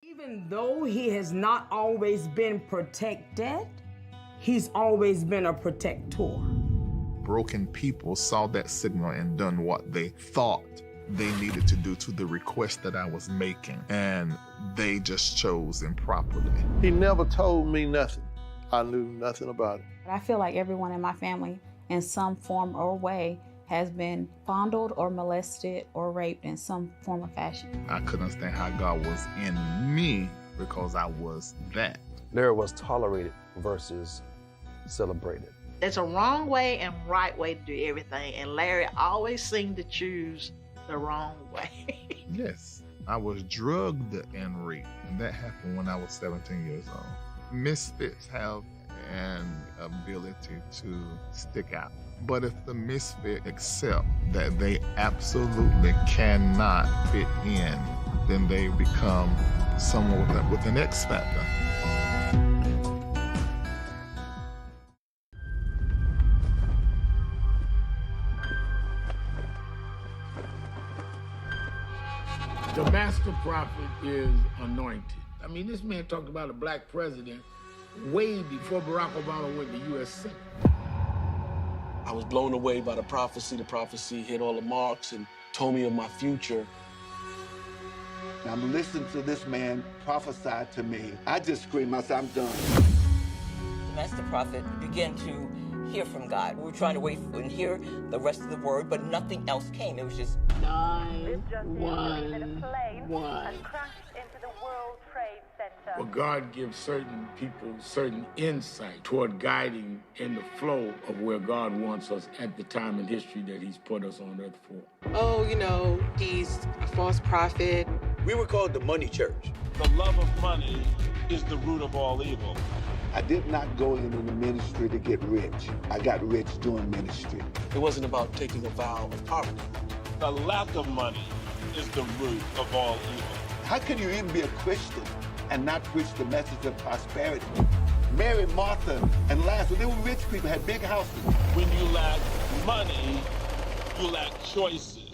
Even though he has not always been protected, he's always been a protector. Broken people saw that signal and done what they thought they needed to do to the request that I was making, and they just chose improperly. He never told me nothing. I knew nothing about it. I feel like everyone in my family, in some form or way, has been fondled or molested or raped in some form or fashion. I couldn't understand how God was in me because I was that. Larry was tolerated versus celebrated. There's a wrong way and right way to do everything, and Larry always seemed to choose the wrong way. Yes, I was drugged and raped, and that happened when I was 17 years old. Misfits have an ability to stick out. But if the misfit accept that they absolutely cannot fit in, then they become someone with an X factor. The master prophet is anointed. I mean, this man talked about a black president way before Barack Obama went to U.S. Senate. I was blown away by the prophecy. The prophecy hit all the marks and told me of my future. I'm listening to this man prophesy to me. I just screamed, I said, I'm done. The master prophet began to hear from God. We were trying to wait and hear the rest of the word, but nothing else came. It was just 911. Well, God gives certain people certain insight toward guiding in the flow of where God wants us at the time in history that he's put us on earth for. Oh, you know, he's a false prophet. We were called the money church. The love of money is the root of all evil. I did not go into the ministry to get rich. I got rich doing ministry. It wasn't about taking a vow of poverty. The lack of money is the root of all evil. How can you even be a Christian and not preach the message of prosperity? Mary, Martha, and Lazarus, they were rich people, had big houses. When you lack money, you lack choices.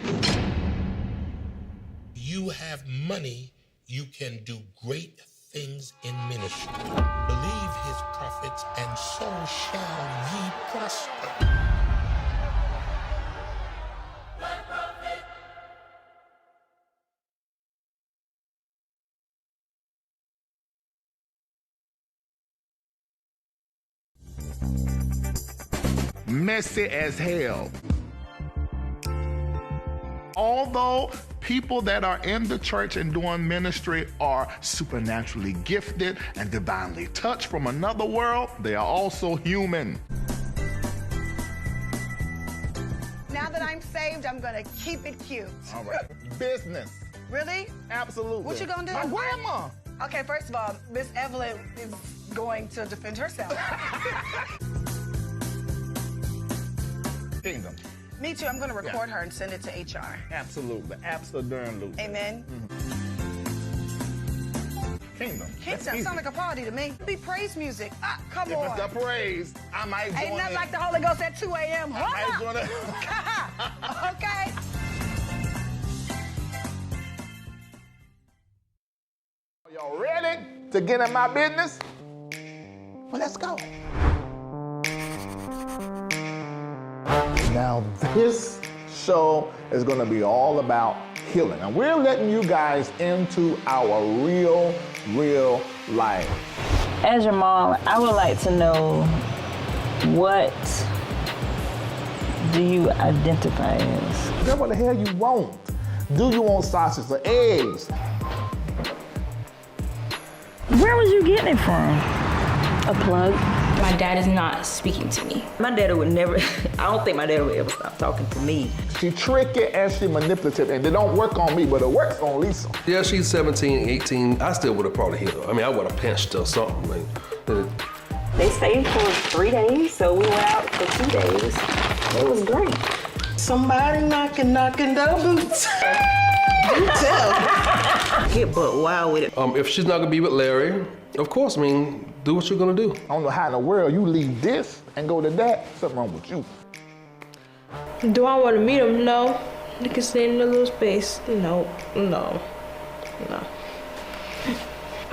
You have money, you can do great things in ministry. Believe his prophets, and so shall ye prosper. Messy as hell. Although people that are in the church and doing ministry are supernaturally gifted and divinely touched from another world, they are also human. Now that I'm saved, I'm gonna keep it cute. All right. Business. Really? Absolutely. What you gonna do? My grandma. Okay, first of all, Miss Evelyn is going to defend herself. Kingdom. Me too. I'm going to record her and send it to HR. Absolutely. Absolutely. Amen. Kingdom. Kingdom sounds like a party to me. Be praise music. Come on. If it's the praise, I might join Ain't nothing it. like the Holy Ghost at 2 a.m. I might join it. Okay. Y'all ready to get in my business? Well, let's go. Now, this show is going to be all about healing. And we're letting you guys into our real life. As your mom, I would like to know, what do you identify as? Girl, what the hell you want? Do you want sausage or eggs? Where was you getting it from? A plug. My dad is not speaking to me. My dad would never, I don't think my dad would ever stop talking to me. She tricky and she manipulative, and they don't work on me, but it works on Lisa. Yeah, she's 17, 18. I still would have probably hit her. I mean, I would have pinched her or something. They stayed for 3 days, so we went out for 2 days. It was great. Somebody knocking the boots. Do tell. Get butt wild with it. If she's not gonna be with Larry, of course, I mean, do what you're gonna do. I don't know how in the world you leave this and go to that. Something wrong with you. Do I want to meet him? No. He can stay in a little space. No.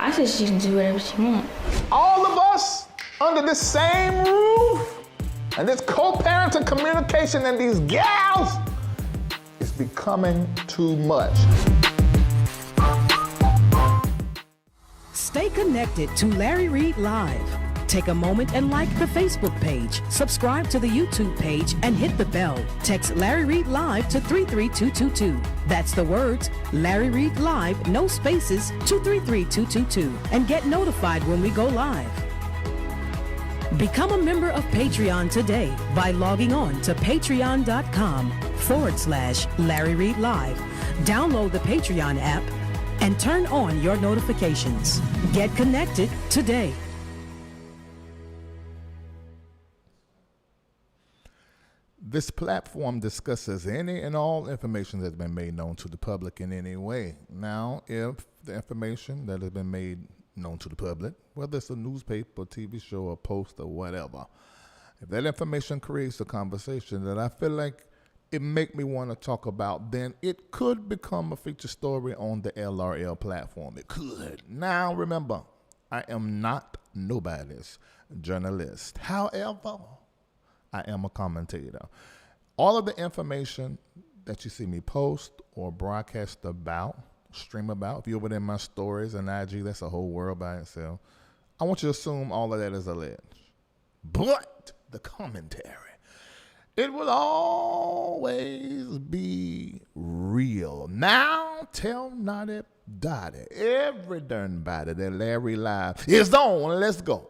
I said she can do whatever she wants. All of us under the same roof and this co-parenting communication and these gals is becoming too much. Stay connected to Larry Reid Live. Take a moment and like the Facebook page, subscribe to the YouTube page, and hit the bell. Text Larry Reid Live to 33222. That's the words Larry Reid Live, no spaces, to 33222, and get notified when we go live. Become a member of Patreon today by logging on to patreon.com/Larry Reid Live. Download the Patreon app and turn on your notifications. Get connected today. This platform discusses any and all information that's been made known to the public in any way. Now, if the information that has been made known to the public, whether it's a newspaper, TV show, or post, or whatever, if that information creates a conversation that I feel like it make me want to talk about, then it could become a feature story on the LRL platform. It could. Now, remember, I am not nobody's journalist. However, I am a commentator. All of the information that you see me post or broadcast about, stream about, if you're within my stories and IG, that's a whole world by itself. I want you to assume all of that is alleged. But the commentary, it will always be real. Now tell Naughty Dotty, every darn body that Larry Live is on. Let's go.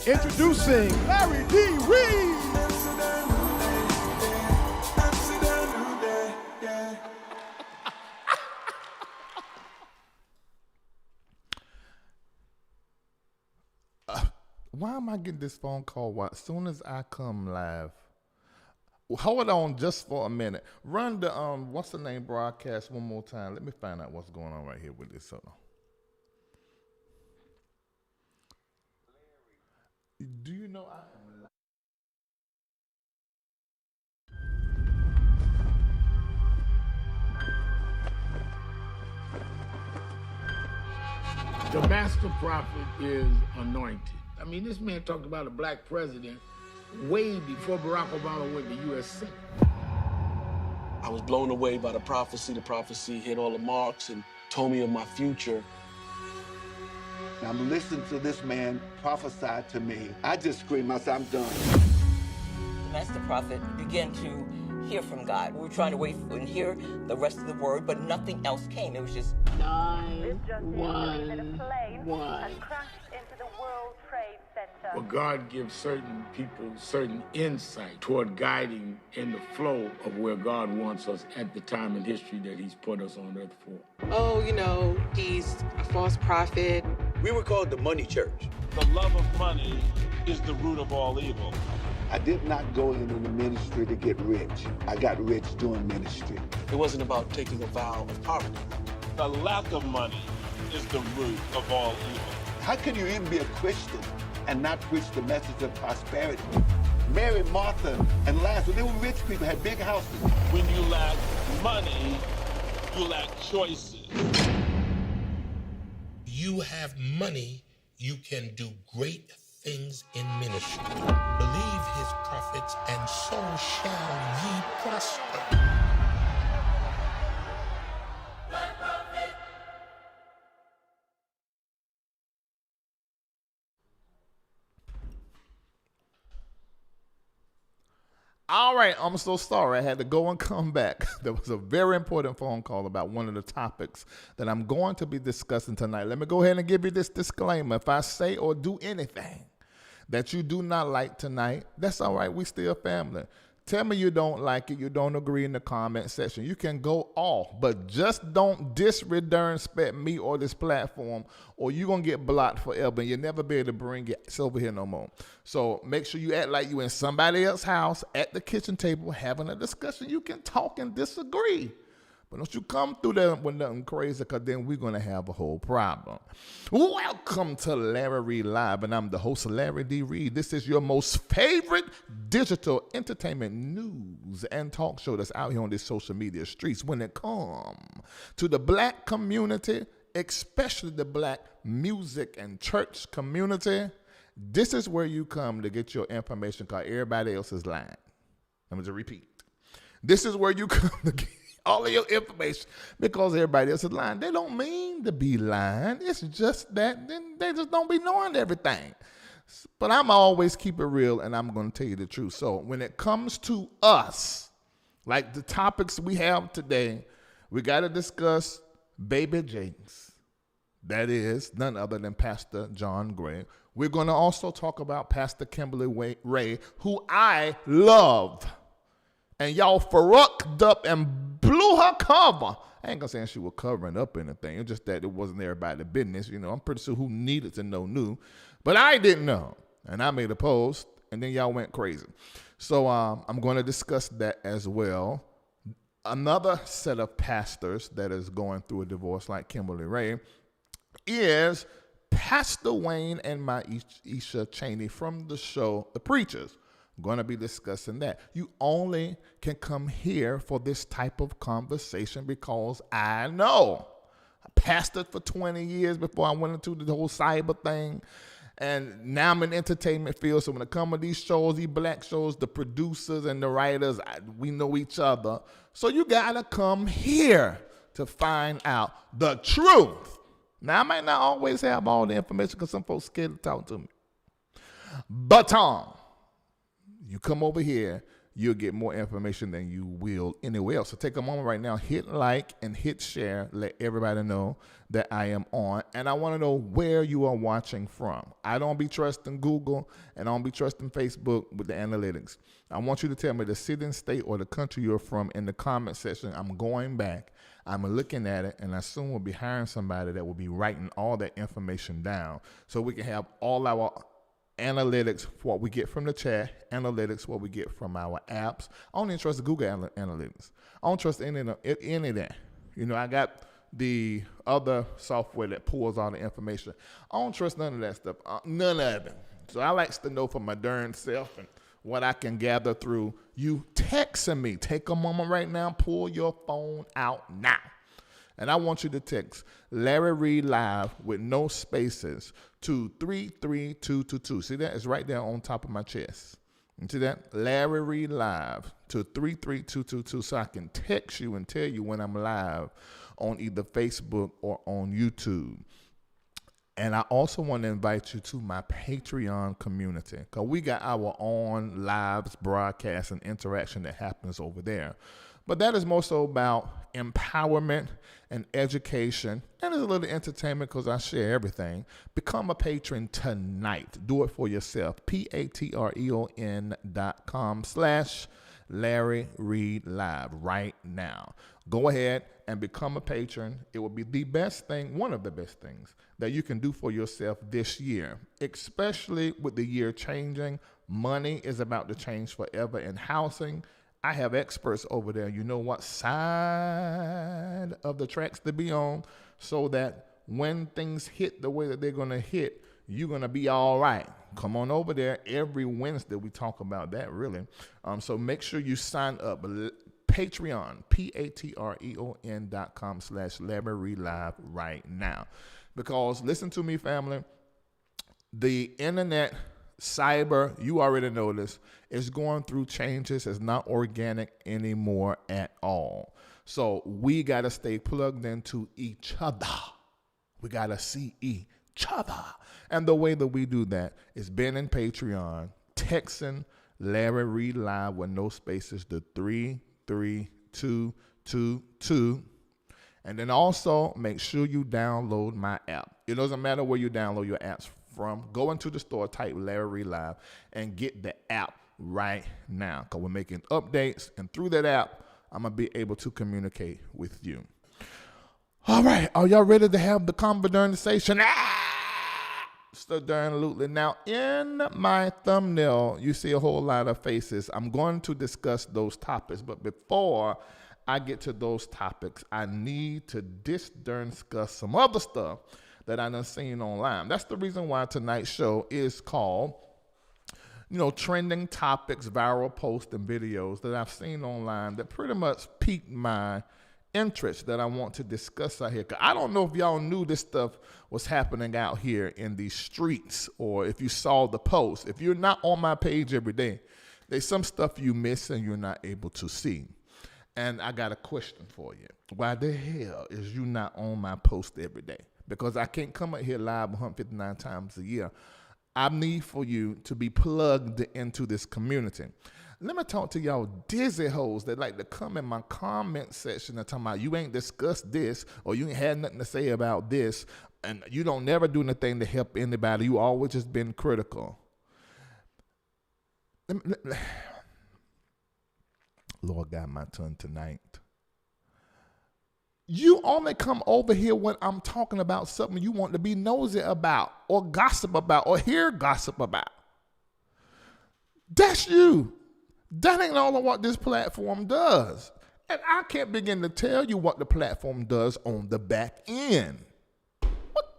Introducing Larry D. Reid. Why am I getting this phone call as soon as I come live? Hold on just for a minute. Run the what's the name broadcast one more time. Let me find out what's going on right here with this. Hold on. Do you know I am The master prophet is anointed. I mean, this man talked about a black president way before Barack Obama went to U.S. Senate. I was blown away by the prophecy. The prophecy hit all the marks and told me of my future. I'm listening to this man prophesy to me. I just screamed, I said, I'm done. The master prophet began to hear from God. We were trying to wait and hear the rest of the word, but nothing else came. It was just 911. Well, God gives certain people certain insight toward guiding in the flow of where God wants us at the time in history that he's put us on earth for. Oh, he's a false prophet. We were called the money church. The love of money is the root of all evil. I did not go into the ministry to get rich. I got rich doing ministry. It wasn't about taking a vow of poverty. The lack of money is the root of all evil. How can you even be a Christian and not preach the message of prosperity? Mary, Martha, and Lazarus, they were rich people, had big houses. When you lack money, you lack choices. You have money, you can do great things in ministry. Believe his prophets, and so shall ye prosper. All right, I'm so sorry. I had to go and come back. There was a very important phone call about one of the topics that I'm going to be discussing tonight. Let me go ahead and give you this disclaimer. If I say or do anything that you do not like tonight, that's all right. We still family. Tell me you don't like it, you don't agree in the comment section. You can go off, but just don't disrespect me or this platform, or you're going to get blocked forever and you'll never be able to bring it over here no more. So make sure you act like you in somebody else's house at the kitchen table having a discussion. You can talk and disagree. But don't you come through there with nothing crazy, because then we're going to have a whole problem. Welcome to Larry Reid Live, and I'm the host, Larry D. Reid. This is your most favorite digital entertainment news and talk show that's out here on these social media streets. When it comes to the black community, especially the black music and church community, this is where you come to get your information, because everybody else is lying. Let me just repeat. This is where you come to get all of your information, because everybody else is lying. They don't mean to be lying. It's just that they just don't be knowing everything. But I'm always keep it real, and I'm going to tell you the truth. So when it comes to us, like the topics we have today, we got to discuss Baby Jakes. That is none other than Pastor John Gray. We're going to also talk about Pastor Kimberly Ray, who I love. And y'all fucked up and blew her cover. I ain't gonna say she was covering up anything. It's just that it wasn't everybody's business. You know, I'm pretty sure who needed to know knew. But I didn't know. And I made a post, and then y'all went crazy. So I'm going to discuss that as well. Another set of pastors that is going through a divorce like Kimberly Ray is Pastor Wayne and Maisha Cheney from the show The Preachers. Going to be discussing that. You only can come here for this type of conversation because I know. I pastored for 20 years before I went into the whole cyber thing. And now I'm in entertainment field. So when it comes to these shows, these black shows, the producers and the writers, we know each other. So you got to come here to find out the truth. Now, I might not always have all the information because some folks scared to talk to me. But Tom, you come over here, you'll get more information than you will anywhere else. So take a moment right now, hit like and hit share, let everybody know that I am on. And I want to know where you are watching from. I don't be trusting Google, and I don't be trusting Facebook with the analytics. I want you to tell me the city and state or the country you're from in the comment section. I'm going back, I'm looking at it, and I soon will be hiring somebody that will be writing all that information down so we can have all our analytics, what we get from the chat, analytics, what we get from our apps. I don't even trust the Google analytics. I don't trust any of that. You know, I got the other software that pulls all the information. I don't trust none of that stuff. None of it. So I like to know for my darn self and what I can gather through you texting me. Take a moment right now. Pull your phone out now. And I want you to text Larry Reid Live with no spaces to 33222. See that? It's right there on top of my chest. You see that? Larry Reid Live to 33222, so I can text you and tell you when I'm live on either Facebook or on YouTube. And I also want to invite you to my Patreon community, because we got our own lives, broadcast, and interaction that happens over there. But that is more so about empowerment and education, and it's a little entertainment because I share everything. Become a patron tonight. Do it for yourself. patreon.com/Larry Reid Live right now. Go ahead and become a patron. It will be the best thing, one of the best things that you can do for yourself this year, especially with the year changing. Money is about to change forever in housing. I have experts over there. You know what side of the tracks to be on, so that when things hit the way that they're going to hit, you're going to be all right. Come on over there. Every Wednesday we talk about that, really. So make sure you sign up. Patreon, patreon.com/Larry Reid Live right now. Because listen to me, family, the internet, cyber, you already know this, is going through changes. It's not organic anymore at all. So we got to stay plugged into each other. We got to see each other. And the way that we do that is being in Patreon, texting Larry Reid Live with no spaces to 33222. And then also make sure you download my app. It doesn't matter where you download your apps from. Go into the store, type Larry Reid Live, and get the app right now, because we're making updates, and through that app, I'm going to be able to communicate with you. All right, are y'all ready to have the conversation? Absolutely. Now, in my thumbnail, you see a whole lot of faces. I'm going to discuss those topics, but before I get to those topics, I need to discuss some other stuff that I done seen online. That's the reason why tonight's show is called, trending topics, viral posts, and videos that I've seen online that pretty much piqued my interest that I want to discuss out here. 'Cause I don't know if y'all knew this stuff was happening out here in these streets, or if you saw the post. If you're not on my page every day, there's some stuff you miss and you're not able to see. And I got a question for you. Why the hell is you not on my post every day? Because I can't come up here live 159 times a year. I need for you to be plugged into this community. Let me talk to y'all dizzy hoes that like to come in my comment section and talk about you ain't discussed this, or you ain't had nothing to say about this, and you don't never do anything to help anybody. You always just been critical. Lord got my tongue tonight. You only come over here when I'm talking about something you want to be nosy about, or gossip about, or hear gossip about. That's you. That ain't all of what this platform does. And I can't begin to tell you what the platform does on the back end. What?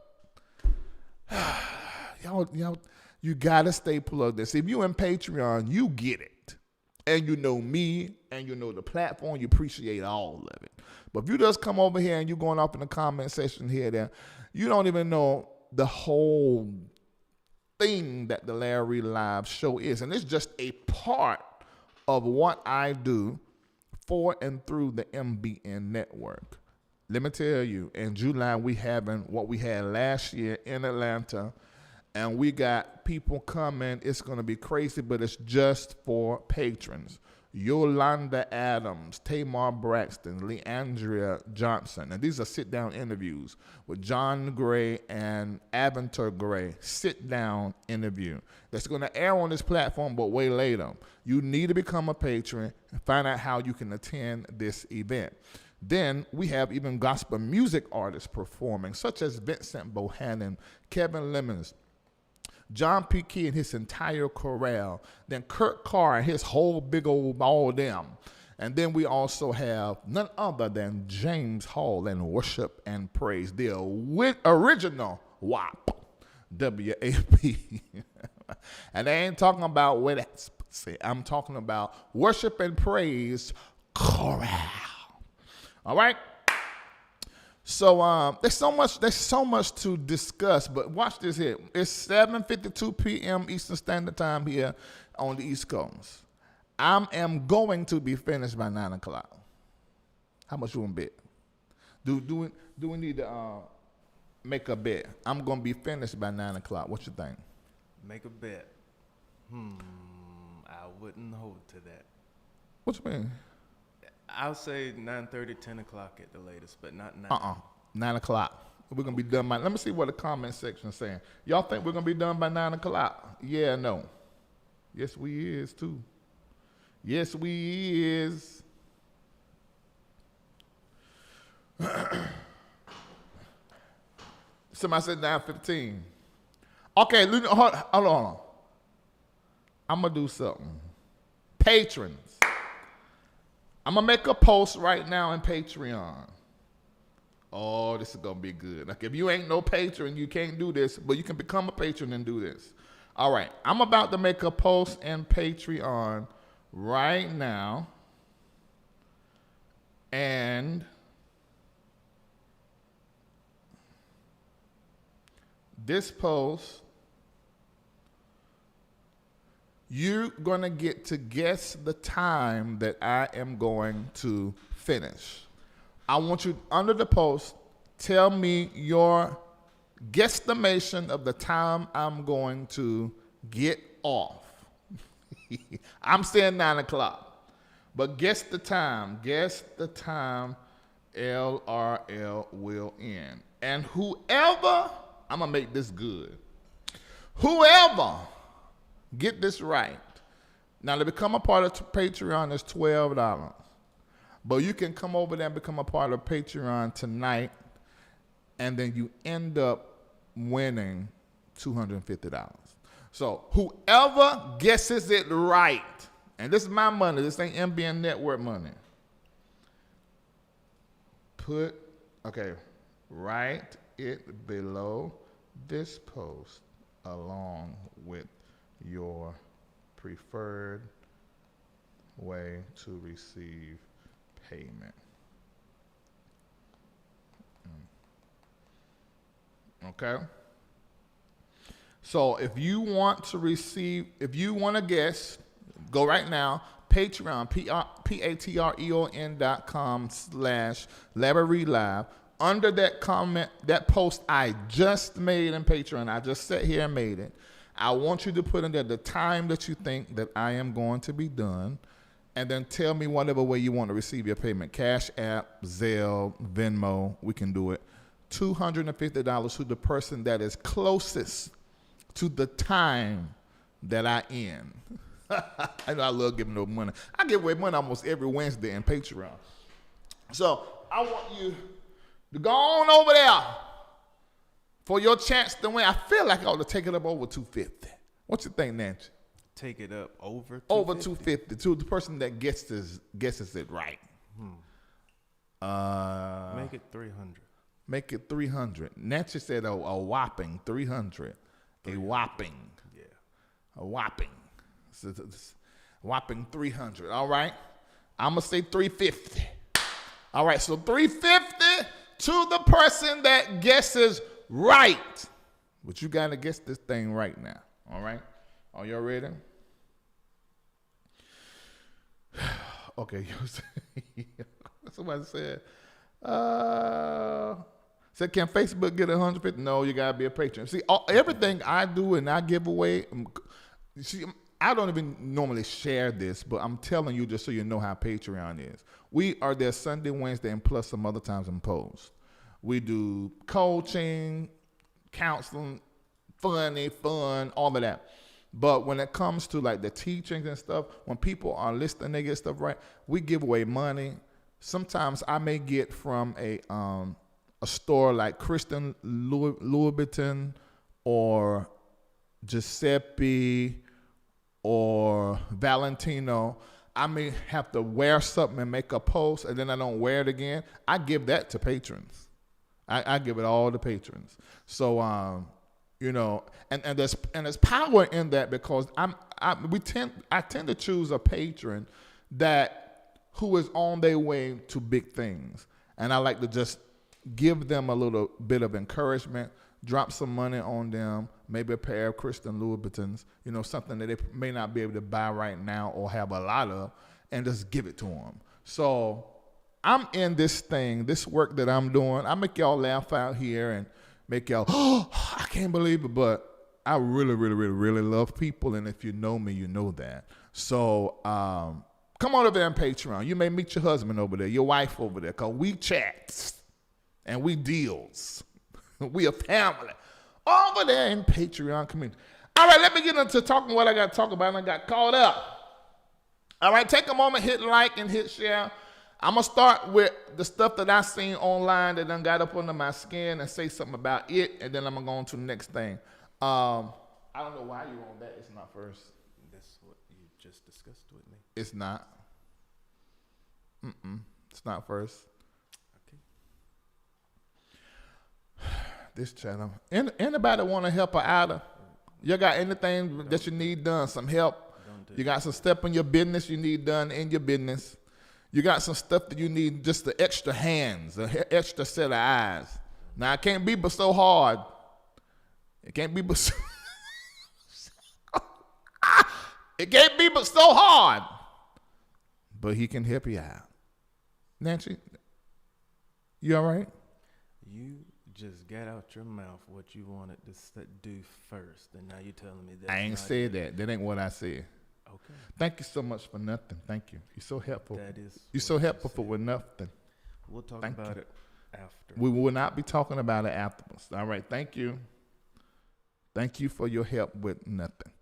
y'all, you gotta stay plugged in. See, if you in Patreon, you get it. And you know me, and you know the platform, you appreciate all of it. But if you just come over here and you going off in the comment section here, there, you don't even know the whole thing that the Larry Live show is. And it's just a part of what I do for and through the MBN network. Let me tell you, in July, we having what we had last year in Atlanta, and we got people coming. It's going to be crazy, but it's just for patrons. Yolanda Adams, Tamar Braxton, Leandria Johnson. And these are sit-down interviews with John Gray and Aventer Gray. Sit-down interview. That's going to air on this platform, but way later. You need to become a patron and find out how you can attend this event. Then we have even gospel music artists performing, such as Vincent Bohannon, Kevin Lemons, John P. Key and his entire chorale, then Kurt Carr and his whole big old all of them. And then we also have none other than James Hall and Worship and Praise, the original WAP, W-A-P. And I ain't talking about what that's, I'm talking about Worship and Praise chorale. All right? So there's so much to discuss, but watch this here. It's 7:52 p.m. Eastern Standard Time here on the East Coast. I am going to be finished by 9 o'clock. How much you want to bet? Do we need to make a bet? I'm going to be finished by 9 o'clock. What you think? Make a bet. I wouldn't hold to that. What you mean? I'll say 9:30, 10 o'clock at the latest, but not 9. 9 o'clock. We're going to be done by, let me see what the comment section is saying. Y'all think we're going to be done by 9 o'clock? Yeah, no. Yes, we is, too. Yes, we is. Somebody said 9:15. Okay, hold on. I'm going to do something. Patrons. I'm going to make a post right now in Patreon. Oh, this is going to be good. Like, if you ain't no patron, you can't do this, but you can become a patron and do this. All right. I'm about to make a post in Patreon right now. And this post, you're going to get to guess the time that I am going to finish. I want you, under the post, tell me your guesstimation of the time I'm going to get off. I'm saying 9 o'clock. But guess the time. Guess the time LRL will end. And whoever, I'm going to make this good. Whoever get this right, Now, to become a part of Patreon is $12. But you can come over there and become a part of Patreon tonight, and then you end up winning $250. So whoever guesses it right, and this is my money, this ain't MBN Network money. Write it below this post along with your preferred way to receive payment. Okay? So if you want to guess, go right now, Patreon, patreon.com/LarryReidLive. Under that comment, that post I just made in Patreon, I just sat here and made it. I want you to put in there the time that you think that I am going to be done, and then tell me whatever way you want to receive your payment. Cash App, Zelle, Venmo, we can do it. $250 to the person that is closest to the time that I end. I know I love giving no money. I give away money almost every Wednesday in Patreon. So I want you to go on over there for your chance to win. I feel like I ought to take it up over $250. What you think, Nancy? Take it up over $250? Over $250 to the person that guesses it right. Make it $300. Make it $300. Nancy said a whopping $300. A whopping. Yeah. A whopping. It's whopping $300. All right. I'm gonna say $350. All right. So $350 to the person that guesses right. But you gotta guess this thing right now. All right. Are y'all ready? Okay. Somebody said, can Facebook get 150? No, you gotta be a patron. See, everything I do and I give away. See, I don't even normally share this, but I'm telling you just so you know how Patreon is. We are there Sunday, Wednesday, and plus some other times in post. We do coaching, counseling, fun, all of that. But when it comes to like the teachings and stuff, when people are listening, they get stuff right. We give away money. Sometimes I may get from a store like Kristen Louboutin or Giuseppe or Valentino. I may have to wear something and make a post, and then I don't wear it again. I give that to patrons. I give it all to patrons. So and there's power in that because I tend to choose a patron who is on their way to big things, and I like to just give them a little bit of encouragement, drop some money on them, maybe a pair of Kristen Louboutins, something that they may not be able to buy right now or have a lot of, and just give it to them. So I'm in this work that I'm doing. I make y'all laugh out here and make y'all, I can't believe it, but I really, really, really, really love people, and if you know me, you know that. So come on over there on Patreon. You may meet your husband over there, your wife over there, because we chats and we deals. We a family over there in Patreon community. All right, let me get into talking what I got to talk about, and I got caught up. All right, take a moment, hit like and hit share. I'm going to start with the stuff that I seen online that done got up under my skin and say something about it, and then I'm going to go on to the next thing. I don't know why you're on that. It's not first. That's what you just discussed with me. It's not. It's not first. Okay. This channel. Anybody want to help her out? You got anything that you need done? Some help? You got some stuff in your business you need done in your business? You got some stuff that you need just the extra hands, an extra set of eyes. Now, it can't be but so hard. It can't be but so... It can't be but so hard. But he can help you out. Nancy, you all right? You just got out your mouth what you wanted to do first, and now you're telling me that. I ain't said that. That ain't what I said. Okay. Thank you so much for nothing. Thank you. You're so helpful. That is. You're so helpful for with nothing. We'll talk about it after. We will not be talking about it afterwards. All right. Thank you. Thank you for your help with nothing.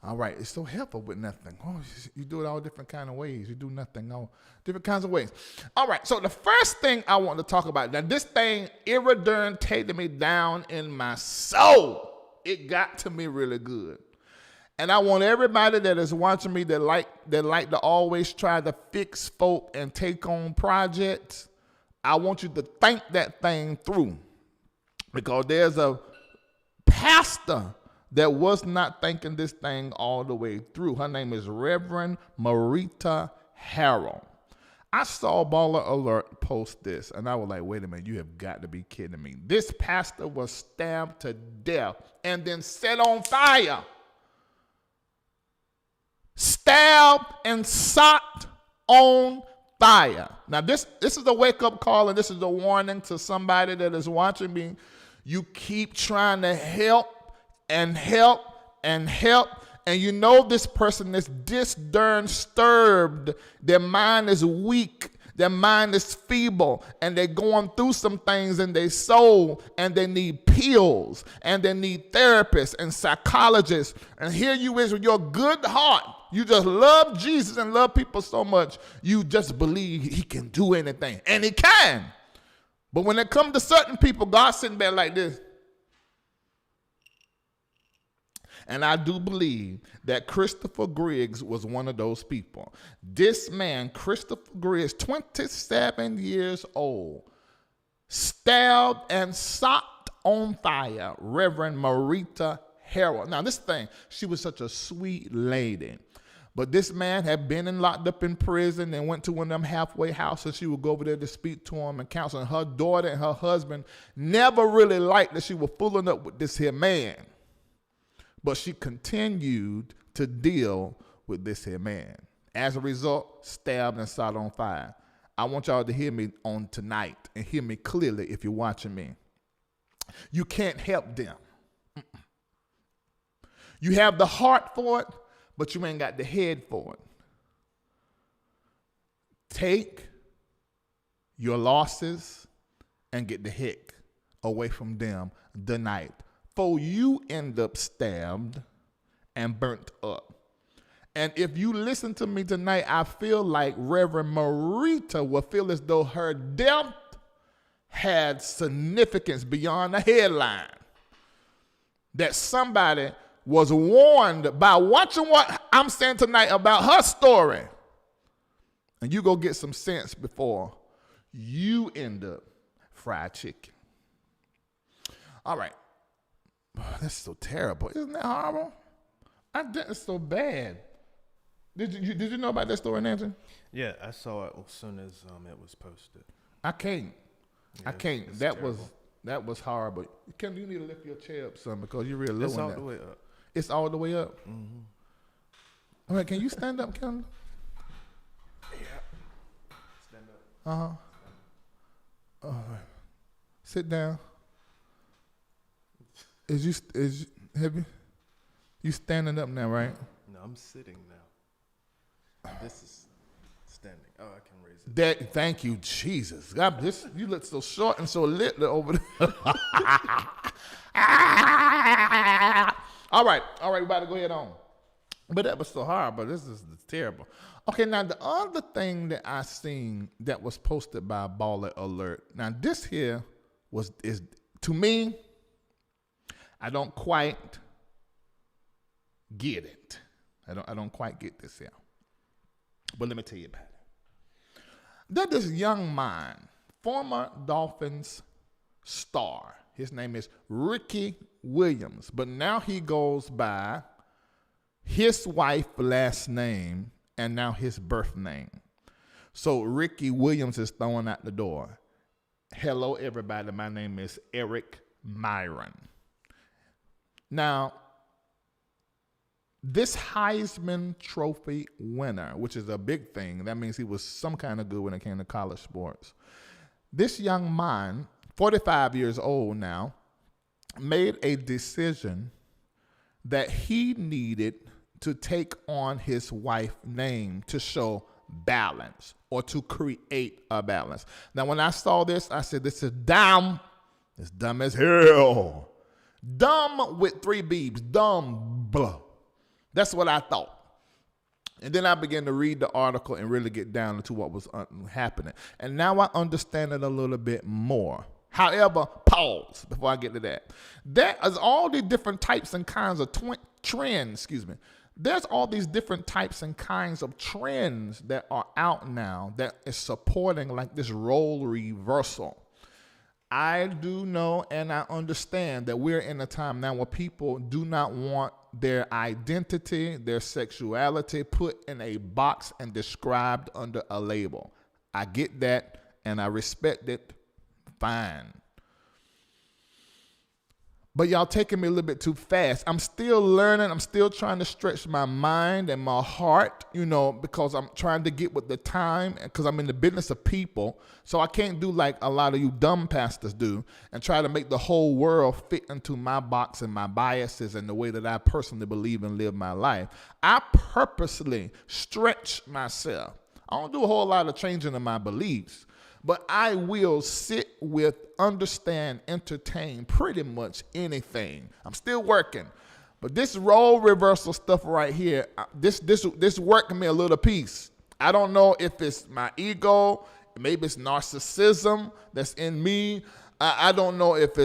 All right, it's so helpful with nothing. Oh, you do it all different kind of ways. You do nothing all different kinds of ways. All right, so the first thing I want to talk about, now this thing irredented me down in my soul. It got to me really good. And I want everybody that is watching me that like to always try to fix folk and take on projects, I want you to think that thing through. Because there's a pastor that was not thinking this thing all the way through. Her name is Reverend Marita Harrell. I saw Baller Alert post this, and I was like, wait a minute, you have got to be kidding me. This pastor was stabbed to death and then set on fire. Stabbed and set on fire. Now, this is a wake-up call, and this is a warning to somebody that is watching me. You keep trying to help, and you know this person is disturbed. Their mind is weak. Their mind is feeble, and they're going through some things in their soul, and they need pills, and they need therapists and psychologists. And here you is with your good heart. You just love Jesus and love people so much, you just believe he can do anything, and he can. But when it comes to certain people, God's sitting there like this. And I do believe that Christopher Griggs was one of those people. This man, Christopher Griggs, 27 years old, stabbed and set on fire Reverend Marita Harrell. Now, this thing, she was such a sweet lady. But this man had been locked up in prison and went to one of them halfway houses. She would go over there to speak to him and counsel. And her daughter and her husband never really liked that she was fooling up with this here man. But she continued to deal with this here man. As a result, stabbed and set on fire. I want y'all to hear me on tonight and hear me clearly if you're watching me. You can't help them. You have the heart for it, but you ain't got the head for it. Take your losses and get the heck away from them tonight. For you end up stabbed and burnt up. And if you listen to me tonight, I feel like Reverend Marita will feel as though her death had significance beyond the headline. That somebody was warned by watching what I'm saying tonight about her story. And you go get some sense before you end up fried chicken. All right. Oh, that's so terrible. Isn't that horrible? It's so bad. Did you know about that story, Nancy? Yeah, I saw it as soon as it was posted. I can't. It's that terrible. was horrible. You need to lift your chair up, son, because you're really low. It's all the way up. It's all the way up. Mm-hmm. All right, can you stand up, Kendall? Yeah. Stand up. All right. Sit down. You standing up now, right? No, I'm sitting now. This is standing. Oh, I can raise it. Thank you, Jesus. God, you look so short and so lit over there. All right, we about to go ahead on. But that was so hard, but this is terrible. Okay, now the other thing that I seen that was posted by Baller Alert. Now this here is to me, I don't quite get it. I don't quite get this here. But let me tell you about it. There's this young man, former Dolphins star. His name is Ricky Williams, but now he goes by his wife's last name and now his birth name. So Ricky Williams is thrown out the door. Hello, everybody. My name is Eric Myron. Now, this Heisman Trophy winner, which is a big thing, that means he was some kind of good when it came to college sports. This young man, 45 years old now, made a decision that he needed to take on his wife's name to show balance or to create a balance. Now, when I saw this, I said, this is dumb. It's dumb as hell. Dumb with 3 B's. Dumb. Blah. That's what I thought. And then I began to read the article and really get down into what was happening. And now I understand it a little bit more. However, pause before I get to that. There is all these different types and kinds of trends, There's all these different types and kinds of trends that are out now that is supporting like this role reversal. I do know and I understand that we're in a time now where people do not want their identity, their sexuality put in a box and described under a label. I get that and I respect it. Fine. But y'all taking me a little bit too fast. I'm still learning. I'm still trying to stretch my mind and my heart, because I'm trying to get with the time, because I'm in the business of people. So I can't do like a lot of you dumb pastors do and try to make the whole world fit into my box and my biases and the way that I personally believe and live my life. I purposely stretch myself. I don't do a whole lot of changing of my beliefs. But I will sit with, understand, entertain pretty much anything. I'm still working. But this role reversal stuff right here, this working me a little piece. I don't know if it's my ego, maybe it's narcissism that's in me. I don't know if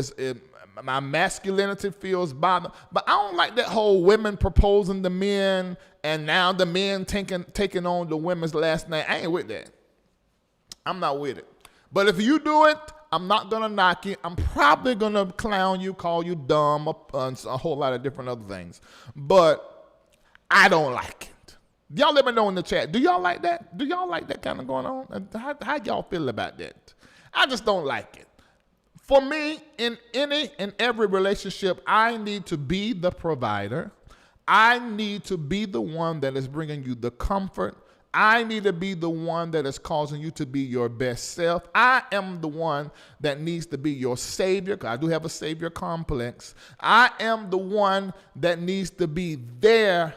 my masculinity feels bothered. But I don't like that whole women proposing to men and now the men taking on the women's last name. I ain't with that. I'm not with it. But if you do it, I'm not going to knock you. I'm probably going to clown you, call you dumb, and a whole lot of different other things. But I don't like it. Y'all let me know in the chat. Do y'all like that? Do y'all like that kind of going on? How y'all feel about that? I just don't like it. For me, in any and every relationship, I need to be the provider. I need to be the one that is bringing you the comfort. I need to be the one that is causing you to be your best self. I am the one that needs to be your savior, because I do have a savior complex. I am the one that needs to be there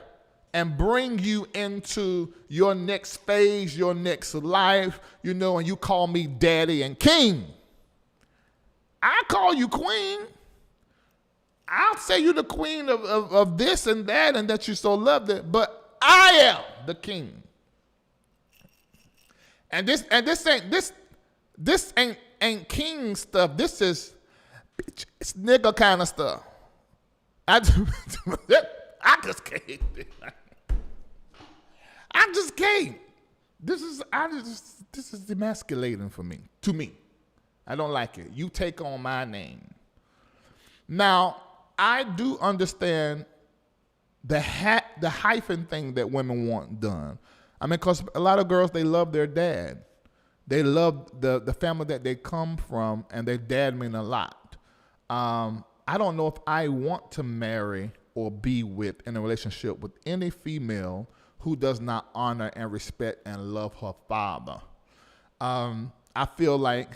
and bring you into your next phase, your next life, and you call me daddy and king. I call you queen. I'll say you're the queen of this and that and that you so loved it, but I am the king. And this ain't king stuff. This is it's nigga kind of stuff. I just can't. I just can't. This is emasculating for me. To me, I don't like it. You take on my name. Now I do understand the hyphen thing that women want done. I mean, because a lot of girls, they love their dad. They love the family that they come from, and their dad mean a lot. I don't know if I want to marry or be with in a relationship with any female who does not honor and respect and love her father. I feel like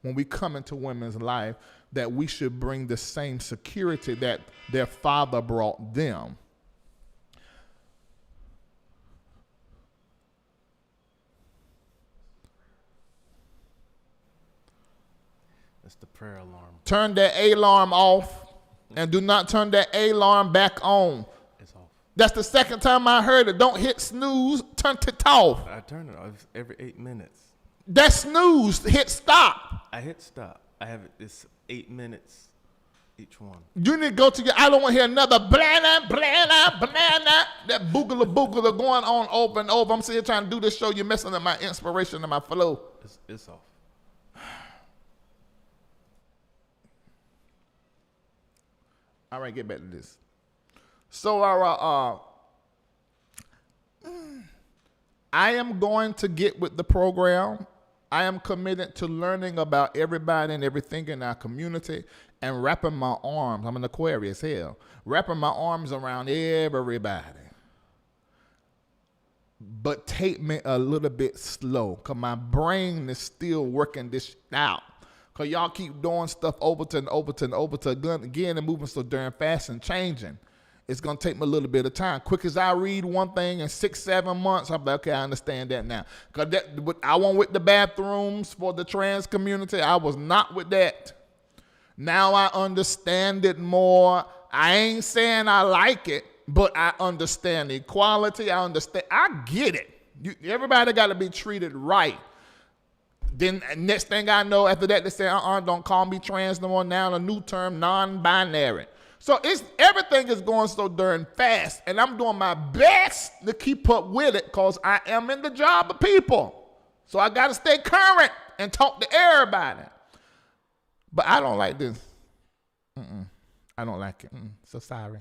when we come into women's life that we should bring the same security that their father brought them. That's the prayer alarm. Turn that alarm off and do not turn that alarm back on. It's off. That's the second time I heard it. Don't hit snooze, turn it off. I turn it off every 8 minutes. That's snooze, hit stop. I hit stop. I have it, it's 8 minutes each one. You need to go to your, I don't want to hear another blah, blah, blah, that boogala going on over and over. I'm sitting here trying to do this show. You're messing up my inspiration and my flow. It's off. All right, get back to this. So, I am going to get with the program. I am committed to learning about everybody and everything in our community and wrapping my arms. I'm an Aquarius, hell. Wrapping my arms around everybody. But take me a little bit slow, because my brain is still working this out. Because y'all keep doing stuff over again and moving so darn fast and changing. It's going to take me a little bit of time. Quick as I read one thing in 6-7 months, I'm like, okay, I understand that now. Because I went with the bathrooms for the trans community. I was not with that. Now I understand it more. I ain't saying I like it, but I understand equality. I get it. Everybody got to be treated right. Then next thing I know, after that, they say, don't call me trans no more. Now a new term, non-binary. So everything is going so darn fast, and I'm doing my best to keep up with it because I am in the job of people. So I got to stay current and talk to everybody. But I don't like this. I don't like it. So sorry.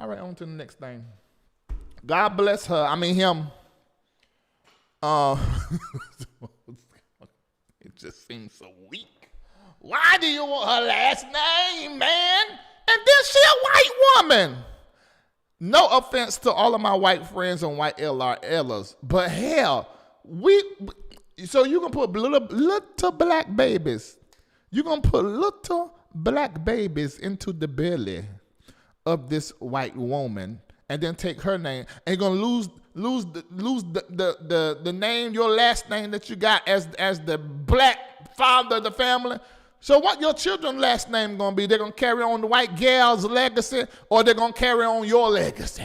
All right, on to the next thing. God bless her. I mean him. It just seems so weak. Why do you want her last name, man? And then she a white woman. No offense to all of my white friends and white LRLers, but hell, so you can put little black babies. You're going to put little black babies into the belly of this white woman and then take her name. And you're going to lose the name, your last name that you got as the black father of the family. So what your children's last name going to be? They're going to carry on the white gal's legacy, or they're going to carry on your legacy?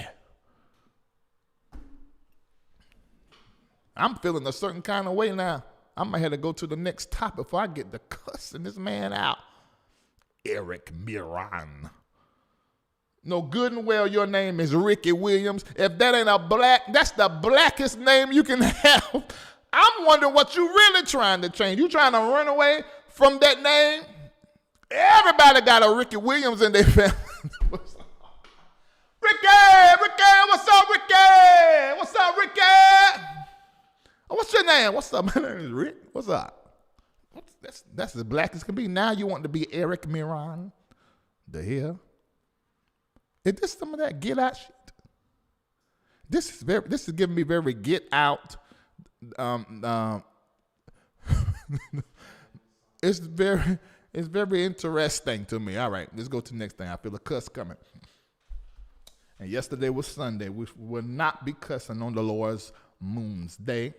I'm feeling a certain kind of way now. I might have to go to the next topic before I get to cussing this man out. Eric Miran. No, good and well, your name is Ricky Williams. If that ain't a black, that's the blackest name you can have. I'm wondering what you really trying to change. You trying to run away from that name? Everybody got a Ricky Williams in their family. Ricky, what's up, Ricky? What's up, Ricky? Oh, what's your name? What's up? My name is Rick. What's up? That's as black as can be. Now you want to be Eric Miran? The hell? Is this some of that get out shit? This is giving me very get out. It's very interesting to me. All right, let's go to the next thing. I feel a cuss coming. And yesterday was Sunday. We will not be cussing on the Lord's Moon's Day.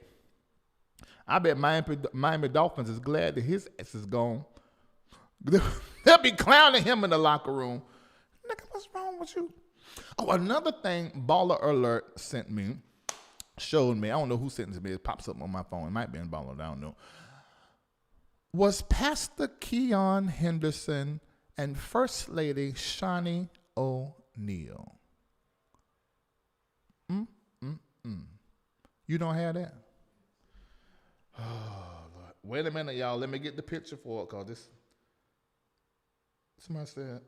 I bet Miami Dolphins is glad that his ass is gone. They'll be clowning him in the locker room. Nigga, what's wrong with you? Oh, another thing Baller Alert showed me. I don't know who sent it to me. It pops up on my phone. It might be in Baller, I don't know. Was Pastor Keon Henderson and First Lady Shani O'Neal. You don't have that? Oh, Lord. Wait a minute, y'all. Let me get the picture for it, because this. Somebody said,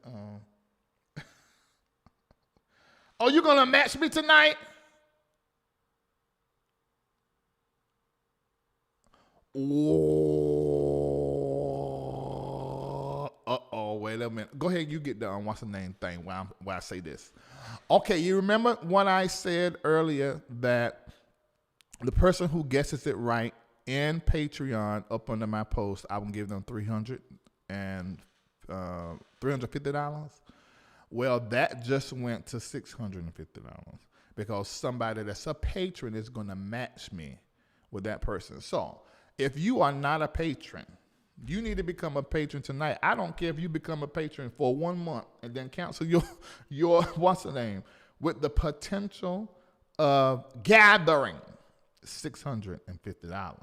oh, you going to match me tonight? Uh-oh, wait a minute. Go ahead, you get the what's the name thing while I say this. Okay, you remember when I said earlier that the person who guesses it right in Patreon up under my post, I will give them $350. Well, that just went to $650 because somebody that's a patron is going to match me with that person. So if you are not a patron, you need to become a patron tonight. I don't care if you become a patron for 1 month and then cancel your what's the name, with the potential of gathering $650.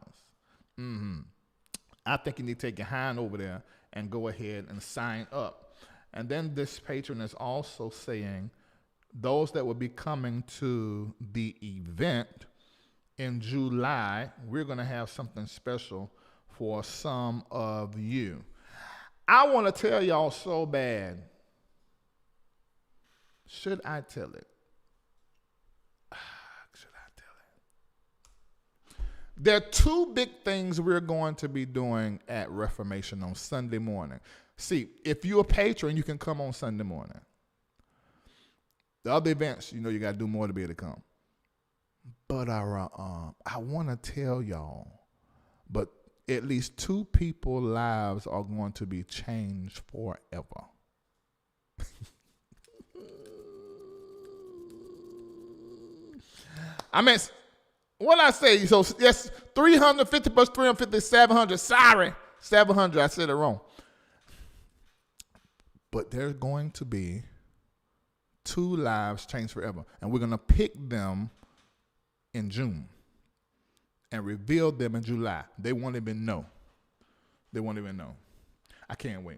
I think you need to take your hand over there and go ahead and sign up. And then this patron is also saying those that will be coming to the event in July, we're going to have something special for some of you. I want to tell y'all so bad. Should I tell it? Should I tell it? There are two big things we're going to be doing at Reformation on Sunday morning. See, if you're a patron, you can come on Sunday morning. The other events, you got to do more to be able to come. But I want to tell y'all, but at least 2 people's lives are going to be changed forever. I mean, what I say, so yes, 350 plus 350, 700. Sorry, 700, I said it wrong. But there's going to be 2 lives changed forever. And we're going to pick them in June and reveal them in July. They won't even know. They won't even know. I can't wait.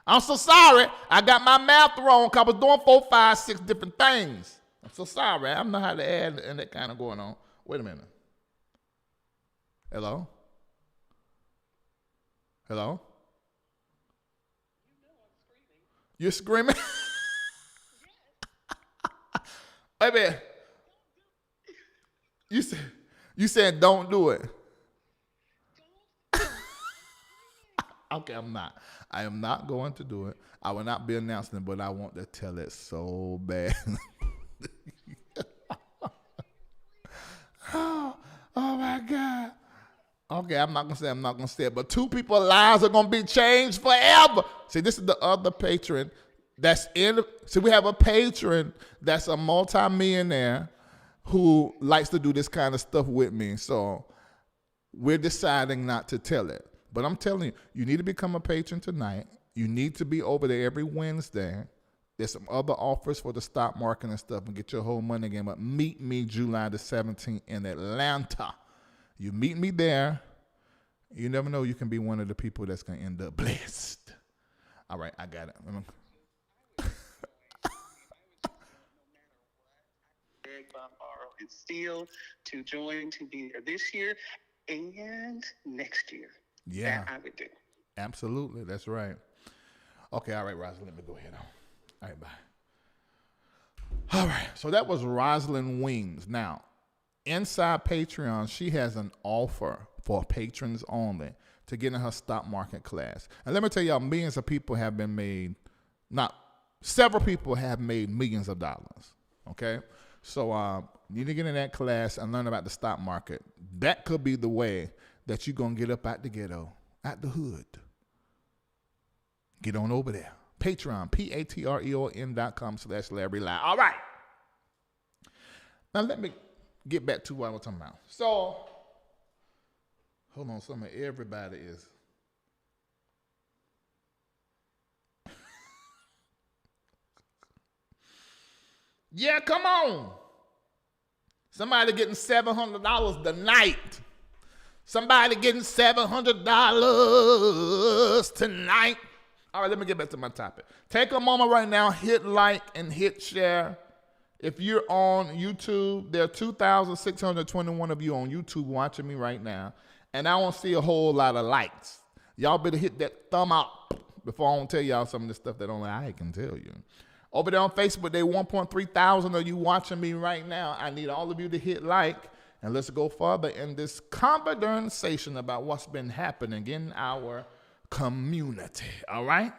I'm so sorry. I got my math wrong because I was doing 4, 5, 6 different things. I'm so sorry. I don't know how to add and that kind of going on. Wait a minute. Hello? Hello? You're screaming? Wait a minute. You said don't do it. Okay, I'm not. I am not going to do it. I will not be announcing it, but I want to tell it so bad. Oh my God. Okay, I'm not going to say it. But 2 people's lives are going to be changed forever. See, this is the other patron that's in. See, we have a patron that's a multi-millionaire who likes to do this kind of stuff with me. So we're deciding not to tell it. But I'm telling you, you need to become a patron tonight. You need to be over there every Wednesday. There's some other offers for the stock market and stuff and get your whole money again. But meet me July the 17th in Atlanta. You meet me there. You never know. You can be one of the people that's going to end up blessed. All right, I got it. Bob Morrow and Steele to join to be there this year and next year. Yeah. That I would do. Absolutely. That's right. Okay. All right, Rosalind, let me go ahead on. All right, bye. All right. So that was Rosalind Wings. Now, inside Patreon, she has an offer for patrons only to get in her stock market class. And let me tell y'all, millions of people have been made, several people have made millions of dollars. Okay? So you need to get in that class and learn about the stock market. That could be the way that you're going to get up out the ghetto, out the hood. Get on over there. Patreon, patreon.com/Larry Live. All right. Now let me get back to what I was talking about. So, hold on, some of everybody is. Yeah, come on. Somebody getting $700 tonight. Somebody getting $700 tonight. All right, let me get back to my topic. Take a moment right now, hit like and hit share. If you're on YouTube, there are 2,621 of you on YouTube watching me right now, and I don't see a whole lot of likes. Y'all better hit that thumb up before I don't tell y'all some of the stuff that only I can tell you. Over there on Facebook, there are 1.3 thousand of you watching me right now. I need all of you to hit like, and let's go further in this conversation about what's been happening in our community. All right?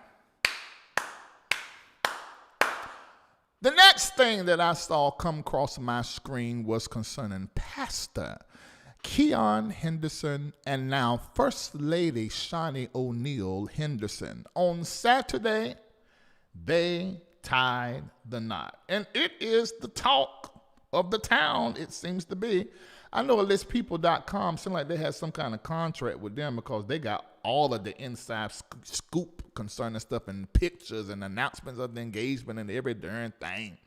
The next thing that I saw come across my screen was concerning Pastor Keon Henderson and now First Lady Shawnee O'Neal Henderson. On Saturday, they tied the knot. And it is the talk of the town, it seems to be. I know listpeople.com seems like they have some kind of contract with them because they got all of the inside scoop concerning stuff and pictures and announcements of the engagement and every darn thing.